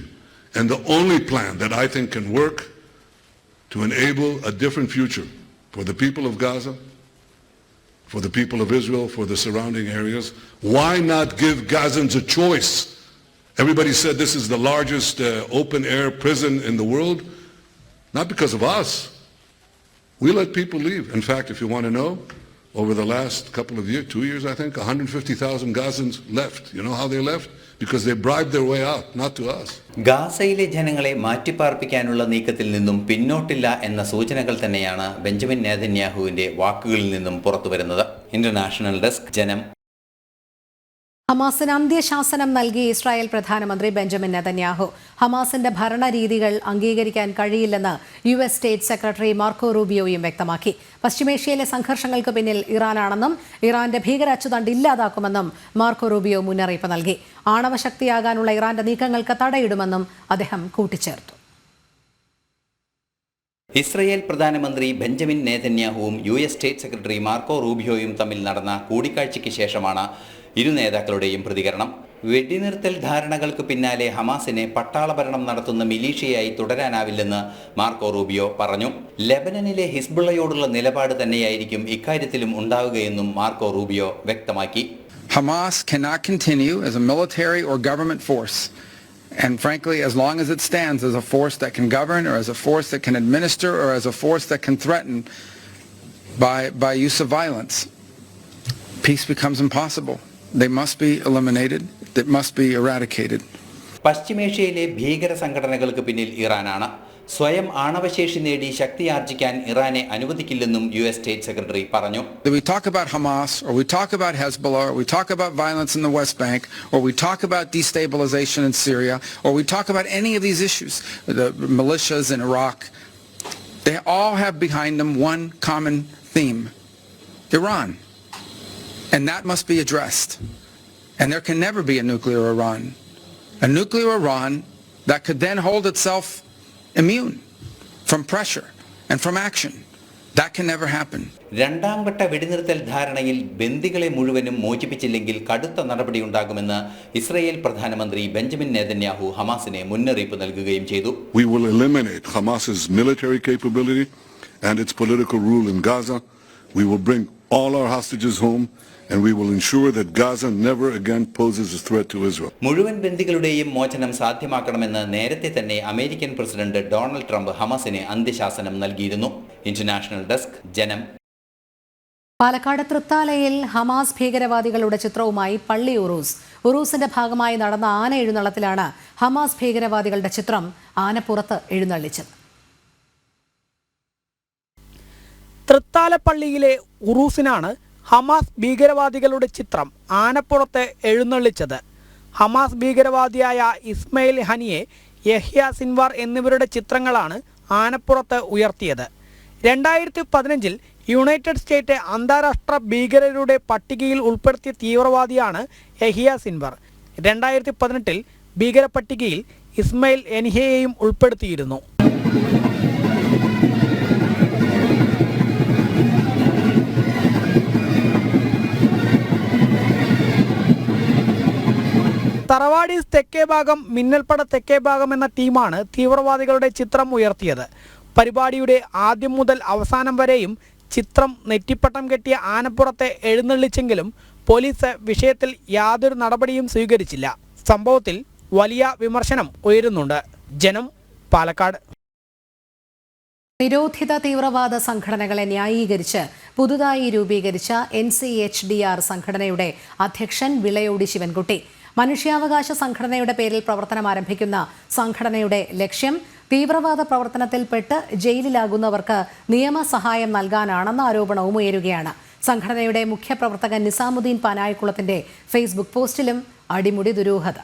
and the only plan that I think can work to enable a different future for the people of Gaza, for the people of Israel, for the surrounding areas. Why not give Gazans a choice? Everybody said this is the largest open-air prison in the world. Not because of us. We let people leave. In fact, if you want to know, over the last couple of years, 2 years I think, 150,000 Gazans left. You know how they left? Because they bribed their way out, not to us. ഗാസയിലെ ജനങ്ങളെ മാറ്റിപ്പാർപ്പിക്കാനുള്ള നീക്കത്തിൽ നിന്നും പിന്നോട്ടില്ല എന്ന സൂചനകൾ തന്നെയാണ് ബെഞ്ചമിൻ നെതന്യാഹുവിന്റെ വാക്കുകളിൽ നിന്നും പുറത്തുവരുന്നത്. ഇന്റർനാഷണൽ ഡെസ്ക്, ജനം. ഹമാസിന് അന്ത്യശാസനം നൽകി ഇസ്രായേൽ പ്രധാനമന്ത്രി ബെഞ്ചമിൻ നെതന്യാഹു. ഹമാസിന്റെ ഭരണരീതികൾ അംഗീകരിക്കാൻ കഴിയില്ലെന്ന് US സ്റ്റേറ്റ് സെക്രട്ടറി മാർക്കോ റൂബിയോയും വ്യക്തമാക്കി. പശ്ചിമേഷ്യയിലെ സംഘർഷങ്ങൾക്ക് പിന്നിൽ ഇറാനാണെന്നും ഇറാന്റെ ഭീകര അച്ചുതണ്ട് ഇല്ലാതാക്കുമെന്നും മാർക്കോ റൂബിയോ മുന്നറിയിപ്പ് നൽകി. ആണവശക്തിയാകാനുള്ള ഇറാന്റെ നീക്കങ്ങൾക്ക് തടയിടുമെന്നും അദ്ദേഹം കൂട്ടിച്ചേർത്തു. ഇസ്രയേൽ പ്രധാനമന്ത്രി ബെഞ്ചമിൻ നെതന്യാഹുവും US സ്റ്റേറ്റ് സെക്രട്ടറി മാർക്കോ റൂബിയോയും തമ്മിൽ നടന്ന കൂടിക്കാഴ്ചയ്ക്ക് ശേഷമാണ് ഇരു നേതാക്കളുടെയും പ്രതികരണം. വെടിനിർത്തൽ ധാരണകൾക്ക് പിന്നാലെ ഹമാസിനെ പട്ടാള ഭരണം നടത്തുന്ന മിലീഷ്യയായി തുടരാനാവില്ലെന്ന് മാർക്കോ റൂബിയോ പറഞ്ഞു. ലെബനനിലെ ഹിസ്ബുള്ളയോടുള്ള നിലപാട് തന്നെയായിരിക്കും ഇക്കാര്യത്തിലും ഉണ്ടാവുകയെന്നും മാർക്കോ റൂബിയോ വ്യക്തമാക്കി. Hamas cannot continue as a military or government force. And frankly, as long as it stands as a force that can govern, or as a force that can administer, or as a force that can threaten by use of violence, peace becomes impossible. They must be eliminated. They must be eradicated. പശ്ചിമേഷ്യയിലെ ഭീകര സംഘടനകൾക്ക് പിന്നിൽ ഇറാനാണ്. സ്വയം ആണവശേഷി നേടി ശക്തിയാർജിക്കാൻ ഇറാനെ അനുവദിക്കില്ലെന്നും US സ്റ്റേറ്റ് സെക്രട്ടറി പറഞ്ഞു. We talk about Hamas, or we talk about Hezbollah, or we talk about violence in the West Bank, or we talk about destabilization in Syria, or we talk about any of these issues, the militias in Iraq, they all have behind them one common theme: Iran. And that must be addressed. And there can never be a nuclear Iran. A nuclear Iran that could then hold itself immune from pressure and from action. That can never happen. രണ്ടാം ഘട്ട വെടിനിർത്തൽ ധാരണയിൽ ബന്ദികളെ മുഴുവനും മോചിപ്പിച്ചില്ലെങ്കിൽ കടുത്ത നടപടിയുണ്ടാകുമെന്ന് ഇസ്രായേൽ പ്രധാനമന്ത്രി ബെഞ്ചമിൻ നെതന്യാഹു ഹമാസിനെ മുന്നറിയിപ്പ് നൽകുകയും ചെയ്തു. We will eliminate Hamas's military capability and its political rule in Gaza. We will bring all our hostages home. And we will ensure that Gaza never again poses a threat to Israel. മുഴുവൻ ബന്ദികളുടെയും മോചനം സാധ്യമാക്കണമെന്ന് നേരത്തെ തന്നെ അമേരിക്കൻ പ്രസിഡന്റ് ഡൊണാൾഡ് ട്രംപ് ഹമാസിന് അന്ത്യശാസനം നൽകിയിരുന്നു. ഇന്റർനാഷണൽ ഡെസ്ക്, ജനം. പാലക്കാട് തൃത്താലയിൽ ഹമാസ് ഭീകരവാദികളുടെ ചിത്രവുമായി പള്ളി ഉറൂസ്. ഉറൂസിന്റെ ഭാഗമായി നടന്ന ആന എഴുന്നള്ളത്തിലാണ് ഹമാസ് ഭീകരവാദികളുടെ ചിത്രം ആനപ്പുറത്ത് എഴുന്നള്ളിച്ചത്. തൃത്താലപ്പള്ളിയിലെ ഉറൂസിനാണ് ഹമാസ് ഭീകരവാദികളുടെ ചിത്രം ആനപ്പുറത്ത് എഴുന്നള്ളിച്ചത്. ഹമാസ് ഭീകരവാദിയായ ഇസ്മയിൽ ഹനിയെ, യഹ്യ സിൻവാർ എന്നിവരുടെ ചിത്രങ്ങളാണ് ആനപ്പുറത്ത് ഉയർത്തിയത്. 2015 യുണൈറ്റഡ് സ്റ്റേറ്റ് അന്താരാഷ്ട്ര ഭീകരരുടെ പട്ടികയിൽ ഉൾപ്പെടുത്തിയ തീവ്രവാദിയാണ് യഹ്യ സിൻവാർ. 2018 ഭീകര പട്ടികയിൽ ഇസ്മയിൽ ഹനിയെയും ഉൾപ്പെടുത്തിയിരുന്നു. തറവാടീസ് തെക്കേ ഭാഗം, മിന്നൽപ്പട തെക്കേ ഭാഗം എന്ന ടീമാണ് തീവ്രവാദികളുടെ ചിത്രം ഉയർത്തിയത്. പരിപാടിയുടെ ആദ്യം മുതൽ അവസാനം വരെയും ചിത്രം നെറ്റിപ്പട്ടം കെട്ടിയ ആനപ്പുറത്തെ എഴുന്നള്ളിച്ചെങ്കിലും പോലീസ് വിഷയത്തിൽ യാതൊരു നടപടിയും സ്വീകരിച്ചില്ല. സംഭവത്തിൽ വലിയ വിമർശനം ഉയരുന്നുണ്ട്. ജനം, പാലക്കാട്. നിരോധിത തീവ്രവാദ സംഘടനകളെ ന്യായീകരിച്ച് പുതുതായി രൂപീകരിച്ച NCHDR സംഘടനയുടെ അധ്യക്ഷൻ വിളയോടി ശിവൻകുട്ടി. മനുഷ്യാവകാശ സംഘടനയുടെ പേരിൽ പ്രവർത്തനം ആരംഭിക്കുന്ന സംഘടനയുടെ ലക്ഷ്യം തീവ്രവാദ പ്രവർത്തനത്തിൽപ്പെട്ട് ജയിലിലാകുന്നവർക്ക് നിയമസഹായം നൽകാനാണെന്ന ആരോപണവും ഉയരുകയാണ്. സംഘടനയുടെ മുഖ്യപ്രവർത്തകൻ നിസാമുദ്ദീൻ പാനായിക്കുളത്തിന്റെ ഫേസ്ബുക്ക് പോസ്റ്റിലും അടിമുടി ദുരൂഹത.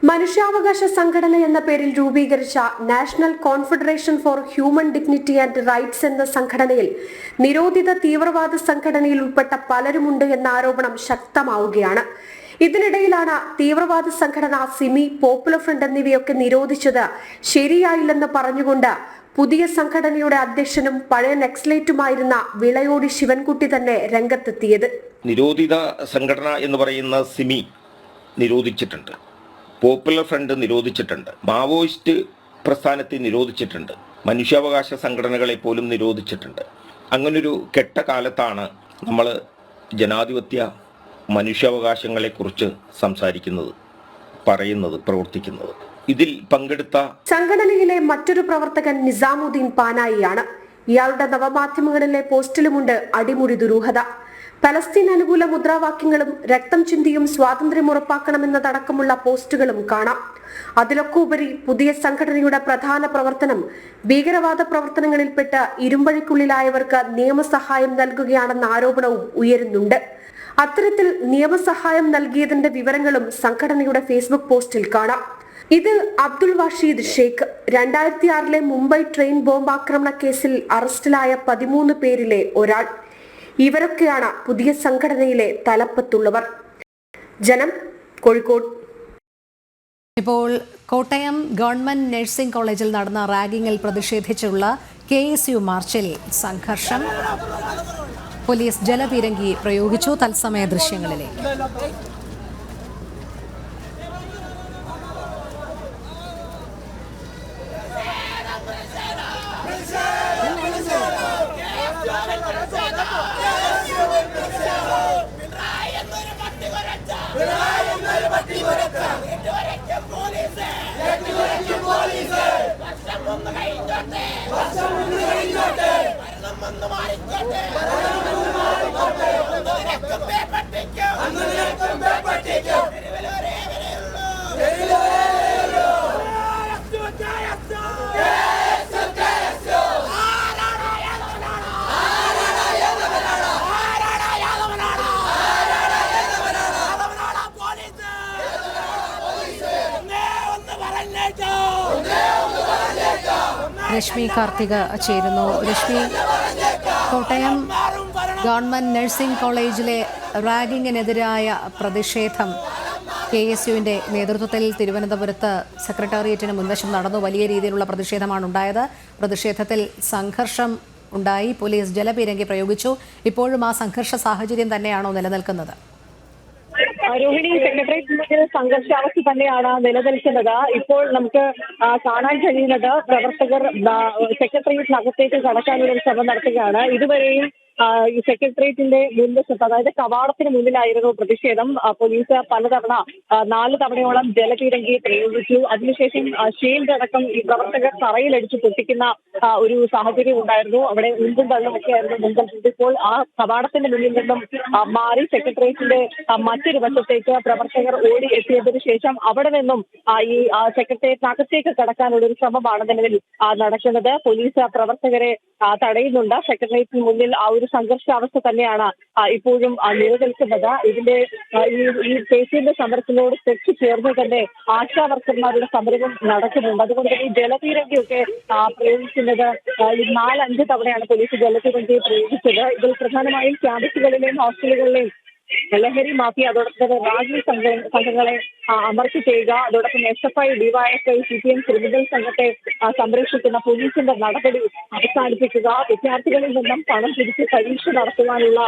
മനുഷ്യാവകാശ സംഘടന എന്ന പേരിൽ രൂപീകരിച്ച national confederation for human dignity and rights എന്ന സംഘടനയിൽ നിരോധിത തീവ്രവാദ സംഘടനയിൽ ഉൾപ്പെട്ട പലരുമുണ്ട് എന്ന ആരോപണം ശക്തമാവുകയാണ്. ഇതിനിടയിലാണ് തീവ്രവാദ സംഘടന സിമി, പോപ്പുലർ ഫ്രണ്ട് എന്നിവയൊക്കെ നിരോധിച്ചത് ശരിയായില്ലെന്ന് പറഞ്ഞുകൊണ്ട് പുതിയ സംഘടനയുടെ അധ്യക്ഷനും പഴയ നക്സലേറ്റുമായിരുന്ന വിളയോടി ശിവൻകുട്ടി തന്നെ രംഗത്തെത്തിയത്. നിരോധിത സംഘടന എന്ന് പറയുന്ന സിമി നിരോധിച്ചിട്ടുണ്ട്, പോപ്പുലർ ഫ്രണ്ട് നിരോധിച്ചിട്ടുണ്ട്, മാവോയിസ്റ്റ് പ്രസ്ഥാനത്തെ നിരോധിച്ചിട്ടുണ്ട്, മനുഷ്യാവകാശ സംഘടനകളെ പോലും നിരോധിച്ചിട്ടുണ്ട്. അങ്ങനൊരു കെട്ട കാലത്താണ് നമ്മൾ ജനാധിപത്യ മനുഷ്യാവകാശങ്ങളെക്കുറിച്ച് സംസാരിക്കുന്നത്, പറയുന്നത്, പ്രവർത്തിക്കുന്നത്. ഇതിൽ പങ്കെടുത്ത സംഘടനയിലെ മറ്റൊരു പ്രവർത്തകൻ നിസാമുദ്ദീൻ പാനായിയാണ്. ഇയാളുടെ നവമാധ്യമങ്ങളിലെ പോസ്റ്റിലുമുണ്ട് അടിമുടി ദുരൂഹത. പലസ്തീൻ അനുകൂല മുദ്രാവാക്യങ്ങളും രക്തം ചിന്തിയും സ്വാതന്ത്ര്യം ഉറപ്പാക്കണമെന്നതടക്കമുള്ള പോസ്റ്റുകളും കാണാം. അതിലൊക്കെ ഉപരി പുതിയ സംഘടനയുടെ പ്രധാന പ്രവർത്തനം ഭീകരവാദ പ്രവർത്തനങ്ങളിൽപ്പെട്ട് ഇരുമ്പഴിക്കുള്ളിലായവർക്ക് നിയമസഹായം നൽകുകയാണെന്ന ആരോപണവും ഉയരുന്നുണ്ട്. അത്തരത്തിൽ നിയമസഹായം നൽകിയതിന്റെ വിവരങ്ങളും സംഘടനയുടെ ഫേസ്ബുക്ക് പോസ്റ്റിൽ കാണാം. ഇത് അബ്ദുൾ വഷീദ് ഷേഖ് 2006 മുംബൈ ട്രെയിൻ ബോംബാക്രമണ കേസിൽ അറസ്റ്റിലായ 13 പേരിലെ ഒരാൾ. ഇവരൊക്കെയാണ് പുതിയ സംഘടനയിലെ തലപ്പത്തുള്ളവർ. ജനം, കോഴിക്കോട്. ഇപ്പോൾ കോട്ടയം ഗവൺമെന്റ് നഴ്സിംഗ് കോളേജിൽ നടന്ന റാഗിങ്ങിൽ പ്രതിഷേധിച്ചുള്ള KSU മാർച്ചിൽ സംഘർഷം. പോലീസ് ജലപീരങ്കി പ്രയോഗിച്ചു. തത്സമയ ദൃശ്യങ്ങളിലേക്ക്. രശ്മി കാർത്തിക ചേരുന്നു. രശ്മി, കോട്ടയം ഗവൺമെന്റ് നഴ്സിംഗ് കോളേജിലെ റാഗിങ്ങിനെതിരായ പ്രതിഷേധം KSUവിന്റെ നേതൃത്വത്തിൽ തിരുവനന്തപുരത്ത് സെക്രട്ടേറിയറ്റിന് മുൻവശം നടന്നു. വലിയ രീതിയിലുള്ള പ്രതിഷേധമാണ് ഉണ്ടായത്. പ്രതിഷേധത്തിൽ സംഘർഷം ഉണ്ടായി. പോലീസ് ജലപീരങ്കി പ്രയോഗിച്ചു. ഇപ്പോഴും ആ സംഘർഷ സാഹചര്യം തന്നെയാണോ നിലനിൽക്കുന്നത്? രോഹിണി, സെക്രട്ടേറിയറ്റിന്റെ സംഘർഷാവസ്ഥ തന്നെയാണ് നിലനിൽക്കുന്നത്. ഇപ്പോൾ നമുക്ക് കാണാൻ കഴിയുന്നത് പ്രവർത്തകർ സെക്രട്ടേറിയറ്റിനകത്തേക്ക് കടക്കാനുള്ള ഒരു ശ്രമം നടത്തുകയാണ്. ഇതുവരെയും ഈ സെക്രട്ടേറിയറ്റിന്റെ മുൻവശത്ത്, അതായത് കവാടത്തിന് മുന്നിലായിരുന്നു പ്രതിഷേധം. പോലീസ് പലതവണ 4 തവണയോളം ജലപീരങ്കി പ്രയോഗിച്ചു. അതിനുശേഷം ഷീൽഡ് അടക്കം ഈ പ്രവർത്തകർ തറയിലടിച്ച് പൊട്ടിക്കുന്ന ഒരു സാഹചര്യം ഉണ്ടായിരുന്നു. അവിടെ ഉന്തും തള്ളും ഒക്കെ ആയിരുന്നു മുൻകൽ. ഇപ്പോൾ ആ കവാടത്തിന്റെ മുന്നിൽ നിന്നും മാറി സെക്രട്ടേറിയറ്റിന്റെ മറ്റൊരു വശത്തേക്ക് പ്രവർത്തകർ ഓടി എത്തിയതിനു ശേഷം അവിടെ നിന്നും ഈ സെക്രട്ടേറിയറ്റിനകത്തേക്ക് കടക്കാനുള്ള ഒരു ശ്രമമാണ് നിലവിൽ നടക്കുന്നത്. പോലീസ് പ്രവർത്തകരെ തടയുന്നുണ്ട്. സെക്രട്ടേറിയറ്റിന് മുന്നിൽ ആ ഒരു സംഘർഷാവസ്ഥ തന്നെയാണ് ഇപ്പോഴും നിലനിൽക്കുന്നത്. ഇതിന്റെ ഈ ദേശീയ സമരത്തിനോട് തെച്ചു ചേർന്ന് തന്നെ ആശാ വർക്കർമാരുടെ സമരവും നടക്കുന്നുണ്ട്. അതുകൊണ്ട് തന്നെ ഈ ജലപീരങ്കിയൊക്കെ പ്രയോഗിക്കുന്നത് 4-5 തവണയാണ് പോലീസ് ജലപീരങ്കി പ്രയോഗിച്ചത്. ഇതിൽ പ്രധാനമായും ക്യാമ്പസുകളിലെയും ഹോസ്റ്റലുകളിലെയും ലഹരി മാഫിയ, അതോടൊപ്പം തന്നെ റാഗിംഗ് സംഘങ്ങളെ അമർച്ച ചെയ്യുക, അതോടൊപ്പം SFI, DYFI, CPM ക്രിമിനൽ സംഘത്തെ സംരക്ഷിക്കുന്ന പോലീസിന്റെ നടപടി അവസാനിപ്പിക്കുക, വിദ്യാർത്ഥികളിൽ നിന്നും പണം പിരിച്ച് പരീക്ഷ നടത്തുവാനുള്ള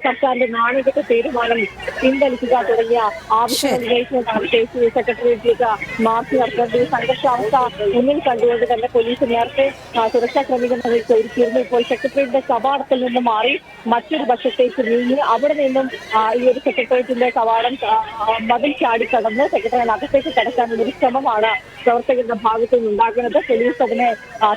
സർക്കാരിന്റെ നാണികത്തെ തീരുമാനം പിൻവലിക്കുക തുടങ്ങിയ ആവശ്യങ്ങൾ ഉന്നയിച്ചുകൊണ്ടാണ് KSU സെക്രട്ടേറിയറ്റിലേക്ക് മാർച്ച് നടത്തുന്നത്. ഈ സംഘർഷാവസ്ഥ മുന്നിൽ കണ്ടുകൊണ്ട് തന്നെ പോലീസ് നേരത്തെ സുരക്ഷാ ക്രമീകരണങ്ങൾ ഒരുക്കിയിരുന്നു. ഇപ്പോൾ സെക്രട്ടേറിയറ്റിന്റെ കവാടത്തിൽ നിന്നും മാറി മറ്റൊരു വശത്തേക്ക് നീങ്ങി അവിടെ നിന്നും ഈ ഒരു സെക്രട്ടേറിയറ്റിന്റെ കവാടം മതിൽ ചാടിക്കടന്ന് സെക്രട്ടേറിയറ്റിനകത്തേക്ക് കടക്കാനുള്ള ഒരു ശ്രമമാണ് പ്രവർത്തകരുടെ ഭാഗത്തു നിന്നുണ്ടാകുന്നത്. പോലീസ് അതിനെ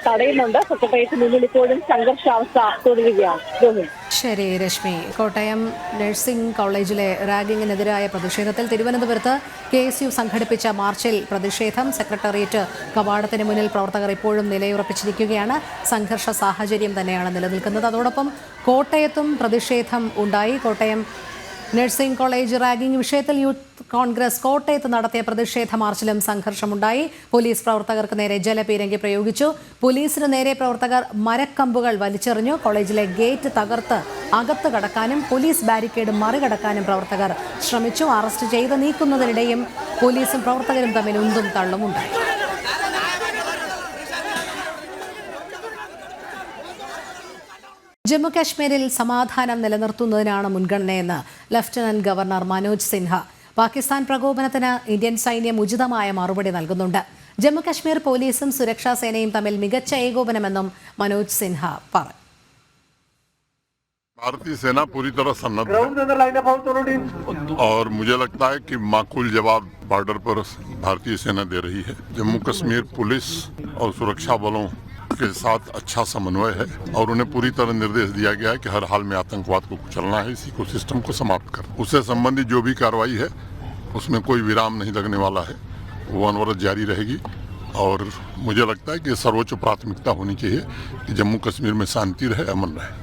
തടയുന്നുണ്ട്. സെക്രട്ടേറിയറ്റിന് മുന്നിൽ ഇപ്പോഴും സംഘർഷാവസ്ഥ തുടരുകയാണ്. ശരി രശ്മി. കോട്ടയം നഴ്സിംഗ് കോളേജിലെ റാഗിങ്ങിനെതിരായ പ്രതിഷേധത്തിൽ തിരുവനന്തപുരത്ത് KSU സംഘടിപ്പിച്ച മാർച്ചിൽ പ്രതിഷേധം. സെക്രട്ടേറിയറ്റ് കവാടത്തിന് മുന്നിൽ പ്രവർത്തകർ ഇപ്പോഴും നിലയുറപ്പിച്ചിരിക്കുകയാണ്. സംഘർഷ സാഹചര്യം തന്നെയാണ് നിലനിൽക്കുന്നത്. അതോടൊപ്പം കോട്ടയത്തും പ്രതിഷേധം ഉണ്ടായി. കോട്ടയം നഴ്സിംഗ് കോളേജ് റാഗിംഗ് വിഷയത്തിൽ യൂത്ത് കോൺഗ്രസ് കോട്ടയത്ത് നടത്തിയ പ്രതിഷേധ മാർച്ചിലും സംഘർഷമുണ്ടായി. പോലീസ് പ്രവർത്തകർക്ക് നേരെ ജലപീരങ്കി പ്രയോഗിച്ചു. പോലീസിന് നേരെ പ്രവർത്തകർ മരക്കമ്പുകൾ വലിച്ചെറിഞ്ഞു. കോളേജിലെ ഗേറ്റ് തകർത്ത് അകത്ത് കടക്കാനും പോലീസ് ബാരിക്കേഡ് മറികടക്കാനും പ്രവർത്തകർ ശ്രമിച്ചു. അറസ്റ്റ് ചെയ്ത് നീക്കുന്നതിനിടെയും പോലീസും പ്രവർത്തകരും തമ്മിൽ ഉന്തും തള്ളും ഉണ്ടായി. ജമ്മുകാശ്മീരിൽ സമാധാനം നിലനിർത്തുന്നതിനാണ് മുൻഗണനയെന്ന് ലഫ്റ്റനന്റ് ഗവർണർ മനോജ് സിൻഹ. പാകിസ്ഥാൻ പ്രകോപനത്തിന് ഇന്ത്യൻ സൈന്യം ഉചിതമായ മറുപടി നൽകുന്നുണ്ട്. ജമ്മുകാശ്മീർ പോലീസും സുരക്ഷാ സേനയും തമ്മിൽ മികച്ച ഏകോപനമെന്നും മനോജ് സിൻഹ പറഞ്ഞു. भारतीय सेना पूरी तरह सन्नद्ध है और मुझे लगता है कि माकूल जवाब बॉर्डर पर भारतीय सेना दे रही है. जम्मू कश्मीर पुलिस और सुरक्षा बलों के साथ अच्छा समन्वय है और उन्हें पूरी तरह निर्देश दिया गया है कि हर हाल में आतंकवाद को कुचलना है, इसी को सिस्टम को समाप्त करना. उससे संबंधित जो भी कार्रवाई है उसमें कोई विराम नहीं लगने वाला है, वो अनवरत जारी रहेगी. और मुझे लगता है कि सर्वोच्च प्राथमिकता होनी चाहिए कि जम्मू कश्मीर में शांति रहे, अमन रहे.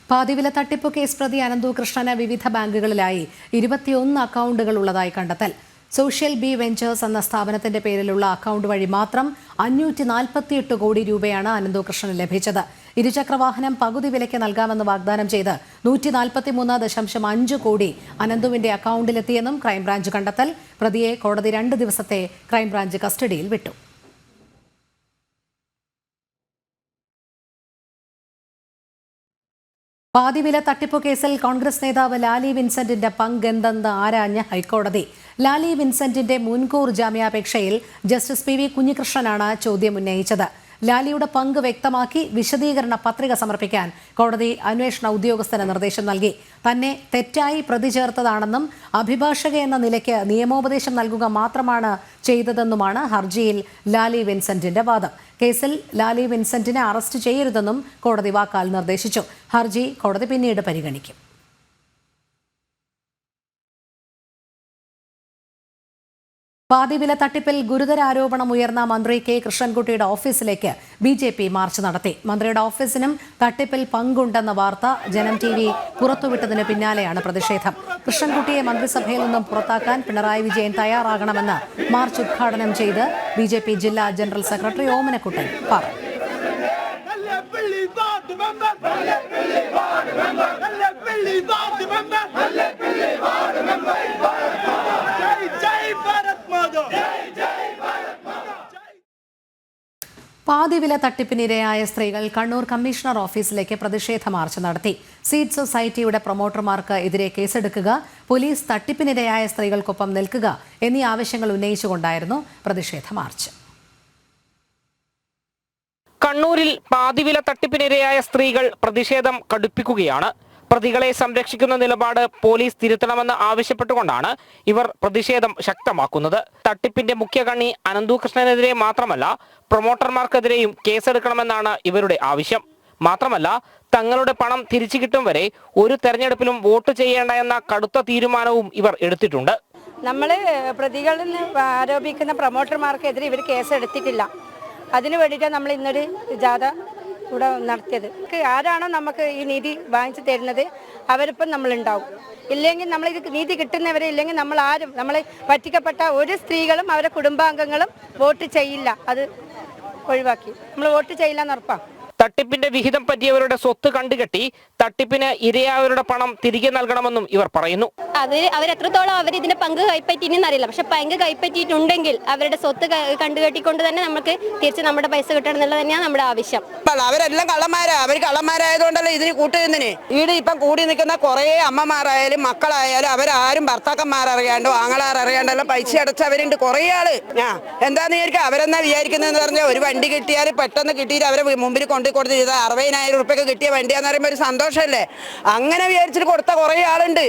പാതിവില തട്ടിപ്പ് കേസ് പ്രതി അനന്തു കൃഷ്ണന് വിവിധ ബാങ്കുകളിലായി 21 അക്കൗണ്ടുകൾ ഉള്ളതായി കണ്ടെത്തൽ. സോഷ്യൽ ബി വെഞ്ചേഴ്സ് എന്ന സ്ഥാപനത്തിന്റെ പേരിലുള്ള അക്കൗണ്ട് വഴി മാത്രം 548 കോടി രൂപയാണ് അനന്തു കൃഷ്ണന് ലഭിച്ചത്. ഇരുചക്രവാഹനം പകുതി വിലയ്ക്ക് നൽകാമെന്ന് വാഗ്ദാനം ചെയ്ത് 143.5 കോടി അനന്തുവിന്റെ അക്കൗണ്ടിലെത്തിയെന്നും ക്രൈംബ്രാഞ്ച് കണ്ടെത്തൽ. പ്രതിയെ കോടതി 2 ദിവസത്തെ ക്രൈംബ്രാഞ്ച് കസ്റ്റഡിയിൽ വിട്ടു. പാതിവില തട്ടിപ്പു കേസിൽ കോൺഗ്രസ് നേതാവ് ലാലി വിൻസെന്റിന്റെ പങ്കെന്തെന്ന് ആരാഞ്ഞ ഹൈക്കോടതി. ലാലി വിൻസെന്റിന്റെ മുൻകൂർ ജാമ്യാപേക്ഷയിൽ ജസ്റ്റിസ് PV കുഞ്ഞികൃഷ്ണനാണ് ചോദ്യം ഉന്നയിച്ചത്. ലാലിയുടെ പങ്ക് വ്യക്തമാക്കി വിശദീകരണ പത്രിക സമർപ്പിക്കാൻ കോടതി അന്വേഷണ ഉദ്യോഗസ്ഥന് നിർദ്ദേശം നൽകി. തന്നെ തെറ്റായി പ്രതി ചേർത്തതാണെന്നും അഭിഭാഷക എന്ന നിലയ്ക്ക് നിയമോപദേശം നൽകുക മാത്രമാണ് ചെയ്തതെന്നുമാണ് ഹർജിയിൽ ലാലി വിൻസെന്റിന്റെ വാദം. കേസിൽ ലാലി വിൻസെന്റിനെ അറസ്റ്റ് ചെയ്യരുതെന്നും കോടതി വാക്കാൽ നിർദ്ദേശിച്ചു. ഹർജി കോടതി പിന്നീട് പരിഗണിക്കും. പാതിവില തട്ടിപ്പിൽ ഗുരുതര ആരോപണം ഉയർന്ന മന്ത്രി K കൃഷ്ണൻകുട്ടിയുടെ ഓഫീസിലേക്ക് BJP മാർച്ച് നടത്തി. മന്ത്രിയുടെ ഓഫീസിനും തട്ടിപ്പിൽ പങ്കുണ്ടെന്ന വാർത്ത ജനം TV പുറത്തുവിട്ടതിന് പിന്നാലെയാണ് പ്രതിഷേധം. കൃഷ്ണൻകുട്ടിയെ മന്ത്രിസഭയിൽ നിന്നും പുറത്താക്കാൻ പിണറായി വിജയൻ തയ്യാറാകണമെന്ന് മാർച്ച് ഉദ്ഘാടനം ചെയ്ത് BJP ജില്ലാ ജനറൽ സെക്രട്ടറി ഓമനക്കുട്ടൻ പറഞ്ഞു. പാതിവില തട്ടിപ്പിനിരയായ സ്ത്രീകൾ കണ്ണൂർ കമ്മീഷണർ ഓഫീസിലേക്ക് പ്രതിഷേധ മാർച്ച് നടത്തി. സീഡ് സൊസൈറ്റിയുടെ പ്രൊമോട്ടർമാർക്ക് എതിരെ കേസെടുക്കുക, പോലീസ് തട്ടിപ്പിനിരയായ സ്ത്രീകൾക്കൊപ്പം നിൽക്കുക എന്നീ ആവശ്യങ്ങൾ ഉന്നയിച്ചുകൊണ്ടായിരുന്നു പ്രതിഷേധ മാർച്ച്. കണ്ണൂരിൽ പാതിവില തട്ടിപ്പിനിരയായ സ്ത്രീകൾ പ്രതിഷേധം കടുപ്പിക്കുകയാണ്. പ്രതികളെ സംരക്ഷിക്കുന്ന നിലപാട് പോലീസ് തിരുത്തണമെന്ന് ആവശ്യപ്പെട്ടുകൊണ്ടാണ് ഇവർ പ്രതിഷേധം ശക്തമാക്കുന്നത്. തട്ടിപ്പിന്റെ മുഖ്യ കണ്ണി അനന്തു കൃഷ്ണനെതിരെ മാത്രമല്ല പ്രൊമോട്ടർമാർക്കെതിരെയും കേസെടുക്കണമെന്നാണ് ഇവരുടെ ആവശ്യം. മാത്രമല്ല തങ്ങളുടെ പണം തിരിച്ചു കിട്ടും വരെ ഒരു തെരഞ്ഞെടുപ്പിലും വോട്ട് ചെയ്യേണ്ട എന്ന കടുത്ത തീരുമാനവും ഇവർ എടുത്തിട്ടുണ്ട്. നമ്മൾ പ്രതികളിൽ ആരോപിക്കുന്ന പ്രൊമോട്ടർമാർക്കെതിരെ ഇവർ കേസെടുത്തിട്ടില്ല. അതിനു വേണ്ടിയിട്ടാണ് നമ്മൾ ഇന്നൊരു ജാഥ ഇവിടെ നടത്തിയത്. ആരാണോ നമുക്ക് ഈ നീതി വാങ്ങിച്ചു തരുന്നത് അവരിപ്പം നമ്മളുണ്ടാവും. ഇല്ലെങ്കിൽ നമ്മൾ ഇത് നീതി കിട്ടുന്നവരെ ഇല്ലെങ്കിൽ നമ്മളെ പറ്റിക്കപ്പെട്ട ഒരു സ്ത്രീകളും അവരുടെ കുടുംബാംഗങ്ങളും വോട്ട് ചെയ്യില്ല. അത് ഒഴിവാക്കി നമ്മൾ വോട്ട് ചെയ്യില്ല എന്ന് ഉറപ്പാണ്. തട്ടിപ്പിന്റെ വിഹിതം പറ്റിയവരുടെ സ്വത്ത് കണ്ടുകെട്ടി തട്ടിപ്പിന് ഇരയായവരുടെ പണം തിരികെ നൽകണമെന്നും ഇവർ പറയുന്നു. അവരെത്രത്തോളം ഇതിന്റെ പങ്ക് കൈപ്പറ്റിയെന്ന് അറിയില്ല. പക്ഷെ പങ്ക് കൈപ്പറ്റിയിട്ടുണ്ടെങ്കിൽ അവരുടെ സ്വത്ത് കണ്ടുകെട്ടിക്കൊണ്ട് തന്നെ നമുക്ക് തിരിച്ച് നമ്മുടെ പൈസ കിട്ടണം എന്നുള്ളത് തന്നെയാണ് നമ്മുടെ ആവശ്യം. അവരെല്ലാം അവർ കള്ളന്മാരായതുകൊണ്ടല്ലേ ഇതിന് കൂട്ടുന്നതിന്. ഇവിടെ ഇപ്പം കൂടി നിൽക്കുന്ന കുറെ അമ്മമാരായാലും മക്കളായാലും അവരാരും ഭർത്താക്കന്മാരറിയാണ്ടോ ആങ്ങളാരറിയാണ്ടല്ലോ പൈസ അടച്ചവരുണ്ട് കുറെ ആള്. എന്താന്ന് വിചാരിക്കുക അവരെന്നാ വിചാരിക്കുന്നതെന്ന് പറഞ്ഞാൽ ഒരു വണ്ടി കിട്ടിയാൽ പെട്ടെന്ന് കിട്ടിയിട്ട് അവരെ മുമ്പിൽ കൊണ്ട് കൊണ്ടു കൊടുത്ത് ചെയ്ത 60,000 റുപ്യക്ക് കിട്ടിയ വണ്ടിയാന്ന് പറയുമ്പോൾ ഒരു സന്തോഷമല്ലേ? അങ്ങനെ വിചാരിച്ചിട്ട് കൊടുത്ത കുറേ ആളുണ്ട്.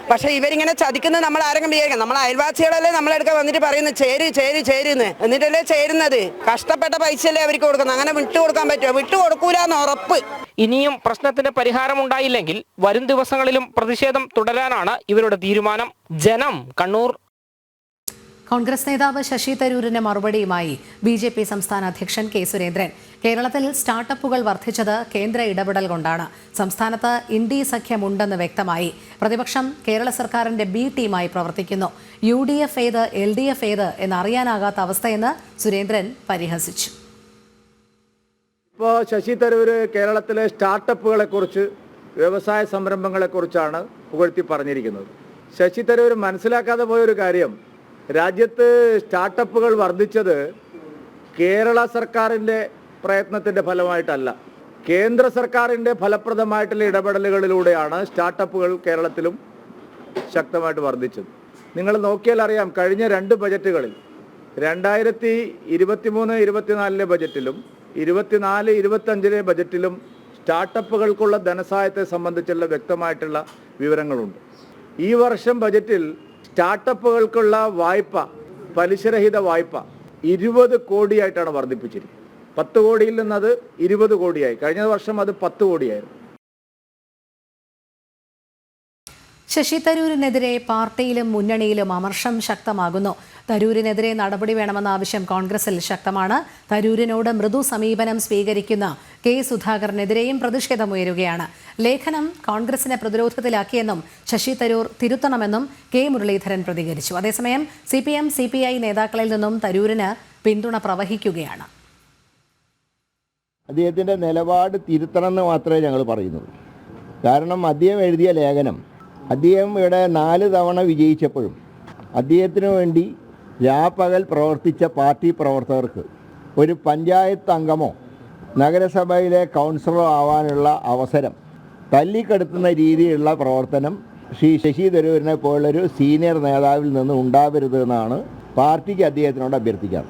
പക്ഷെ ഇവരിങ്ങനെ ചതിക്കുന്നത് നമ്മൾ ആരെങ്കിലും വിചാരിക്കാം. നമ്മളെ അയൽവാസികളല്ലേ നമ്മളെടുക്കാൻ വന്നിട്ട് പറയുന്നത് ചേരുന്ന്, എന്നിട്ടല്ലേ ചേരുന്നത്. കഷ്ടപ്പെട്ട പൈസയല്ലേ അവർക്ക് കൊടുക്കുന്നത്. അങ്ങനെ വിട്ടുകൊടുക്കാൻ പറ്റുമോ? വിട്ടുകൊടുക്കൂലെന്ന് ഉറപ്പ്. ഇനിയും പ്രശ്നത്തിന് പരിഹാരമുണ്ടായില്ലെങ്കിൽ വരും ദിവസങ്ങളിലും പ്രതിഷേധം തുടരാനാണ് ഇവരുടെ തീരുമാനം. ജനം, കണ്ണൂർ. കോൺഗ്രസ് നേതാവ് ശശി തരൂരിന് മറുപടിയുമായി BJP സംസ്ഥാന അധ്യക്ഷൻ കെ സുരേന്ദ്രൻ. കേരളത്തിൽ സ്റ്റാർട്ടപ്പുകൾ വർദ്ധിച്ചത് കേന്ദ്ര ഇടപെടൽ കൊണ്ടാണ്. സംസ്ഥാനത്ത് ഇന്ത്യ സഖ്യമുണ്ടെന്ന് വ്യക്തമായി. പ്രതിപക്ഷം കേരള സർക്കാരിന്റെ B ടീമായി പ്രവർത്തിക്കുന്നു. UDF ഏത് LDF ഏത് എന്നറിയാനാകാത്ത അവസ്ഥയെന്ന് സുരേന്ദ്രൻ പരിഹസിച്ചു. ഇപ്പോൾ ശശി തരൂർ കേരളത്തിലെ സ്റ്റാർട്ടപ്പുകളെക്കുറിച്ച്, വ്യവസായ സംരംഭങ്ങളെക്കുറിച്ചാണ് പുകഴ്ത്തി പറഞ്ഞിരിക്കുന്നത്. ശശി തരൂർ മനസ്സിലാക്കാതെ പോയൊരു കാര്യം, രാജ്യത്ത് സ്റ്റാർട്ടപ്പുകൾ വർദ്ധിച്ചത് കേരള സർക്കാരിൻ്റെ പ്രയത്നത്തിൻ്റെ ഫലമായിട്ടല്ല, കേന്ദ്ര സർക്കാരിൻ്റെ ഫലപ്രദമായിട്ടുള്ള ഇടപെടലുകളിലൂടെയാണ് സ്റ്റാർട്ടപ്പുകൾ കേരളത്തിലും ശക്തമായിട്ട് വർദ്ധിച്ചത്. നിങ്ങൾ നോക്കിയാൽ അറിയാം, കഴിഞ്ഞ 2 ബജറ്റുകളിൽ 2023-24 ബജറ്റിലും 24-25 ബജറ്റിലും സ്റ്റാർട്ടപ്പുകൾക്കുള്ള ധനസഹായത്തെ സംബന്ധിച്ചുള്ള വ്യക്തമായിട്ടുള്ള വിവരങ്ങളുണ്ട്. ഈ വർഷം ബജറ്റിൽ സ്റ്റാർട്ടപ്പുകൾക്കുള്ള വായ്പ, പലിശരഹിത വായ്പ 20 കോടിയായിട്ടാണ് വർദ്ധിപ്പിച്ചിരിക്കുന്നത്. 10 കോടിയിൽ നിന്നത് 20 കോടിയായി. കഴിഞ്ഞ വർഷം അത് 10 കോടിയായിരുന്നു. ശശി തരൂരിനെതിരെ പാർട്ടിയിലും മുന്നണിയിലും അമർഷം ശക്തമാകുന്നു. തരൂരിനെതിരെ നടപടി വേണമെന്ന ആവശ്യം കോൺഗ്രസിൽ ശക്തമാണ്. തരൂരിനോട് മൃദു സമീപനം സ്വീകരിക്കുന്ന കെ സുധാകരനെതിരെയും പ്രതിഷേധമുയരുകയാണ്. ലേഖനം കോൺഗ്രസിനെ പ്രതിരോധത്തിലാക്കിയെന്നും ശശി തരൂർ തിരുത്തണമെന്നും കെ മുരളീധരൻ പ്രതികരിച്ചു. അതേസമയം CPM CPI നേതാക്കളിൽ നിന്നും തരൂരിന് പിന്തുണ പ്രവഹിക്കുകയാണ്. അദ്ദേഹത്തിൻ്റെ നിലപാട് തിരുത്തണമെന്ന് മാത്രമേ ഞങ്ങൾ പറയുന്നുള്ളൂ. കാരണം അദ്ദേഹം എഴുതിയ ലേഖനം, അദ്ദേഹം ഇവിടെ 4 തവണ വിജയിച്ചപ്പോഴും അദ്ദേഹത്തിനു വേണ്ടി രാപ്പകൽ പ്രവർത്തിച്ച പാർട്ടി പ്രവർത്തകർക്ക് ഒരു പഞ്ചായത്ത് അംഗമോ നഗരസഭയിലെ കൗൺസിലറോ ആവാനുള്ള അവസരം തല്ലിക്കെടുത്തുന്ന രീതിയിലുള്ള പ്രവർത്തനം ശ്രീ ശശി തരൂരിനെ പോലുള്ളൊരു സീനിയർ നേതാവിൽ നിന്ന് ഉണ്ടാവരുതെന്നാണ് പാർട്ടിക്ക് അദ്ദേഹത്തിനോട് അഭ്യർത്ഥിക്കാറ്.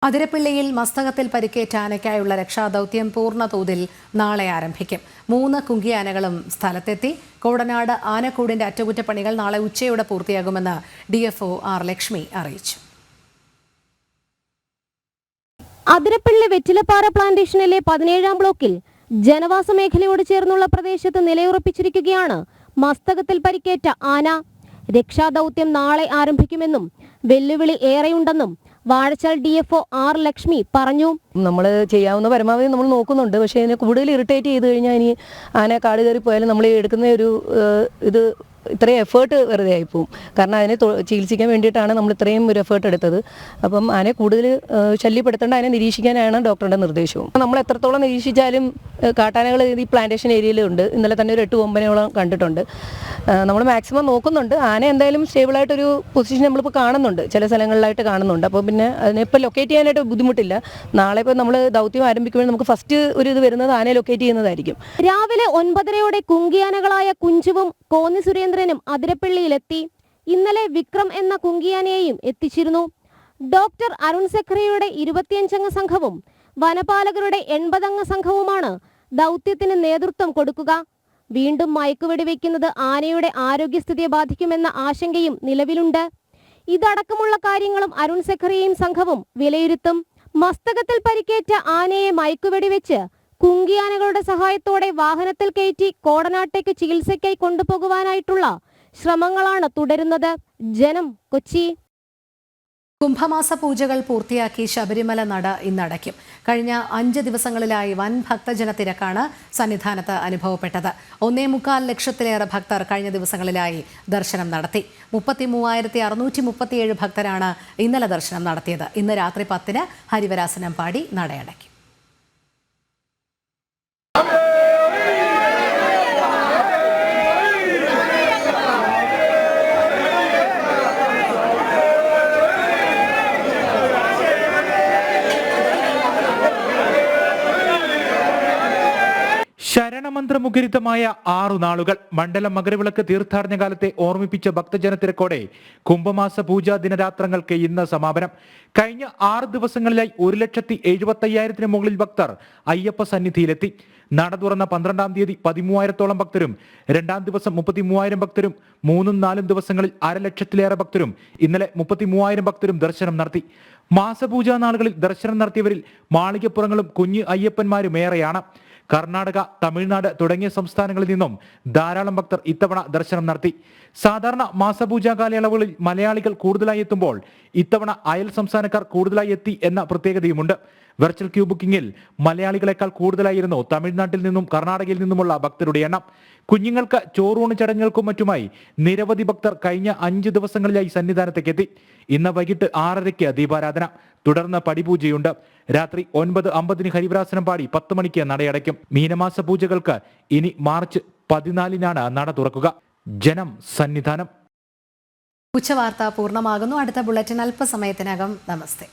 അതിരപ്പിള്ളിയിൽ മസ്തകത്തിൽ പരിക്കേറ്റ ആനയ്ക്കായുള്ള രക്ഷാദൗത്യം പൂർണ്ണതോതിൽ നാളെ ആരംഭിക്കും. 3 കുങ്കിയാനകളും സ്ഥലത്തെത്തി. കോടനാട് ആനക്കൂടിന്റെ അറ്റകുറ്റപ്പണികൾ നാളെ ഉച്ചയോടെ പൂർത്തിയാകുമെന്ന് DFO R ലക്ഷ്മി അറിയിച്ചു. അതിരപ്പിള്ളി വെറ്റിലപ്പാറ പ്ലാന്റേഷനിലെ 17ാം ബ്ലോക്കിൽ ജനവാസ മേഖലയോട് ചേർന്നുള്ള പ്രദേശത്ത് നിലയുറപ്പിച്ചിരിക്കുകയാണ് മസ്തകത്തിൽ പരിക്കേറ്റ ആന. രക്ഷാദൗത്യം നാളെ ആരംഭിക്കുമെന്നും വെല്ലുവിളി ഏറെയുണ്ടെന്നും വാഴച്ചാൽ DFO R ലക്ഷ്മി പറഞ്ഞു. നമ്മൾ ചെയ്യാവുന്ന പരമാവധി നമ്മൾ നോക്കുന്നുണ്ട്. പക്ഷേ ഇതിനെ കൂടുതൽ ഇറിറ്റേറ്റ് ചെയ്ത് കഴിഞ്ഞാൽ ഇനി ആന കാട് കയറി പോയാലും നമ്മൾ എടുക്കുന്ന ഒരു ഇത് ഇത്രയും എഫേർട്ട് വെറുതെ ആയിപ്പോവും. കാരണം അതിനെ ചികിത്സിക്കാൻ വേണ്ടിയിട്ടാണ് നമ്മൾ ഇത്രയും ഒരു എഫേർട്ട് എടുത്തത്. അപ്പം അതിനെ കൂടുതൽ ശല്യപ്പെടുത്തേണ്ട, അതിനെ നിരീക്ഷിക്കാനാണ് ഡോക്ടറുടെ നിർദ്ദേശവും. നമ്മൾ എത്രത്തോളം നിരീക്ഷിച്ചാലും കാട്ടാനകൾ ഈ പ്ലാന്റേഷൻ ഏരിയയിലുണ്ട്. ഇന്നലെ തന്നെ ഒരു 8 കൊമ്പനയോളം കണ്ടിട്ടുണ്ട്. നമ്മൾ മാക്സിമം നോക്കുന്നുണ്ട്. ആന എന്തായാലും സ്റ്റേബിളായിട്ടൊരു പൊസിഷൻ നമ്മളിപ്പോൾ കാണുന്നുണ്ട്, ചില സ്ഥലങ്ങളിലായിട്ട് കാണുന്നുണ്ട്. അപ്പോൾ പിന്നെ അതിനെപ്പോൾ ലൊക്കേറ്റ് ചെയ്യാനായിട്ട് ബുദ്ധിമുട്ടില്ല. നാളെ ഇപ്പോൾ നമ്മൾ ദൗത്യം ആരംഭിക്കുമ്പോൾ നമുക്ക് ഫസ്റ്റ് ഒരു ഇത് വരുന്നത് ആനയെ ലൊക്കേറ്റ് ചെയ്യുന്നതായിരിക്കും. രാവിലെ 9:30 കുങ്കിയാനകളായ കുഞ്ചുവും കോന്നി സുരേന്ദ്രനും അതിരപ്പള്ളിയിലെത്തി. ഇന്നലെ വിക്രം എന്ന കുങ്കിയാനയെയും എത്തിച്ചിരുന്നു. ഡോക്ടർ അരുൺ സെഖ്രയുടെ 25-അംഗ സംഘവും വനപാലകരുടെ 80-അംഗ സംഘവുമാണ് ദൗത്യത്തിന് നേതൃത്വം കൊടുക്കുക. വീണ്ടും മയക്കുവെടി വയ്ക്കുന്നത് ആനയുടെ ആരോഗ്യസ്ഥിതിയെ ബാധിക്കുമെന്ന ആശങ്കയും നിലവിലുണ്ട്. ഇതടക്കമുള്ള കാര്യങ്ങളും അരുൺ സെഖ്രയും സംഘവും വിലയിരുത്തും. മസ്തകത്തിൽ പരിക്കേറ്റ ആനയെ മയക്കുവെടി വെച്ച് കുങ്കിയാനകളുടെ സഹായത്തോടെ വാഹനത്തിൽ കയറ്റി കോടനാട്ടേക്ക് ചികിത്സയ്ക്കായി കൊണ്ടുപോകുവാനായിട്ടുള്ള ശ്രമങ്ങളാണ് തുടരുന്നത്. ജനം, കൊച്ചി. കുംഭമാസ പൂജകൾ പൂർത്തിയാക്കി ശബരിമല നട ഇന്നടയ്ക്കും. കഴിഞ്ഞ 5 ദിവസങ്ങളിലായി വൻ ഭക്തജന തിരക്കാണ് സന്നിധാനത്ത് അനുഭവപ്പെട്ടത്. 1.25 ലക്ഷത്തിലേറെ ഭക്തർ കഴിഞ്ഞ ദിവസങ്ങളിലായി ദർശനം നടത്തി. 33,637 ഭക്തരാണ് ഇന്നലെ ദർശനം നടത്തിയത്. ഇന്ന് രാത്രി 10-ന് ഹരിവരാസനം പാടി നടയടയ്ക്കും. ശരണമന്ത്ര ചരിത്രമുഖരിതമായ 6 നാളുകൾ മണ്ഡലം മകരവിളക്ക് തീർത്ഥാടന കാലത്തെ ഓർമ്മിപ്പിച്ച ഭക്തജനത്തിരക്കോടെ കുംഭമാസ പൂജാ ദിനരാത്രങ്ങൾക്ക് ഇന്ന് സമാപനം. കഴിഞ്ഞ 6 ദിവസങ്ങളിലായി 1,70,75,000 മുകളിൽ ഭക്തർ അയ്യപ്പ സന്നിധിയിലെത്തി. നട തുറന്ന 12-ാം തീയതി 13,000-ഓളം ഭക്തരും, 2-ാം ദിവസം 33,000 ഭക്തരും, 3-4 ദിവസങ്ങളിൽ 1,00,000-ലേറെ ഭക്തരും, ഇന്നലെ 33,000 ഭക്തരും ദർശനം നടത്തി. മാസപൂജാ നാളുകളിൽ ദർശനം നടത്തിയവരിൽ മാളികപ്പുറങ്ങളും കുഞ്ഞ് അയ്യപ്പന്മാരും ഏറെയാണ്. കർണാടക, തമിഴ്നാട് തുടങ്ങിയ സംസ്ഥാനങ്ങളിൽ നിന്നും ധാരാളം ഭക്തർ ഇത്തവണ ദർശനം നടത്തി. സാധാരണ മാസപൂജാ കാലയളവുകളിൽ മലയാളികൾ കൂടുതലായി എത്തുമ്പോൾ ഇത്തവണ അയൽ സംസ്ഥാനക്കാർ കൂടുതലായി എത്തി എന്ന പ്രത്യേകതയുമുണ്ട്. വെർച്വൽ ക്യൂ ബുക്കിംഗിൽ മലയാളികളെക്കാൾ കൂടുതലായിരുന്നു തമിഴ്നാട്ടിൽ നിന്നും കർണാടകയിൽ നിന്നുമുള്ള ഭക്തരുടെ എണ്ണം. കുഞ്ഞുങ്ങൾക്ക് ചോറൂണ് ചടങ്ങുകൾക്കും മറ്റുമായി നിരവധി ഭക്തർ കഴിഞ്ഞ 5 ദിവസങ്ങളിലായി സന്നിധാനത്തേക്കെത്തി. ഇന്ന് വൈകിട്ട് 6:30 ദീപാരാധന, തുടർന്ന് പടിപൂജയുണ്ട്. രാത്രി 9:50 ഹരിവരാസനം പാടി 10 മണിക്ക് നടയടയ്ക്കും. മീനമാസ പൂജകൾക്ക് ഇനി മാർച്ച് 14-നാണ് നട തുറക്കുക. ജനം സന്നിധാനം. ഉച്ചവാർത്ത പൂർണ്ണമാകുന്നു. അടുത്ത ബുള്ളറ്റിൻ അല്പസമയത്തിനകം. നമസ്തേ.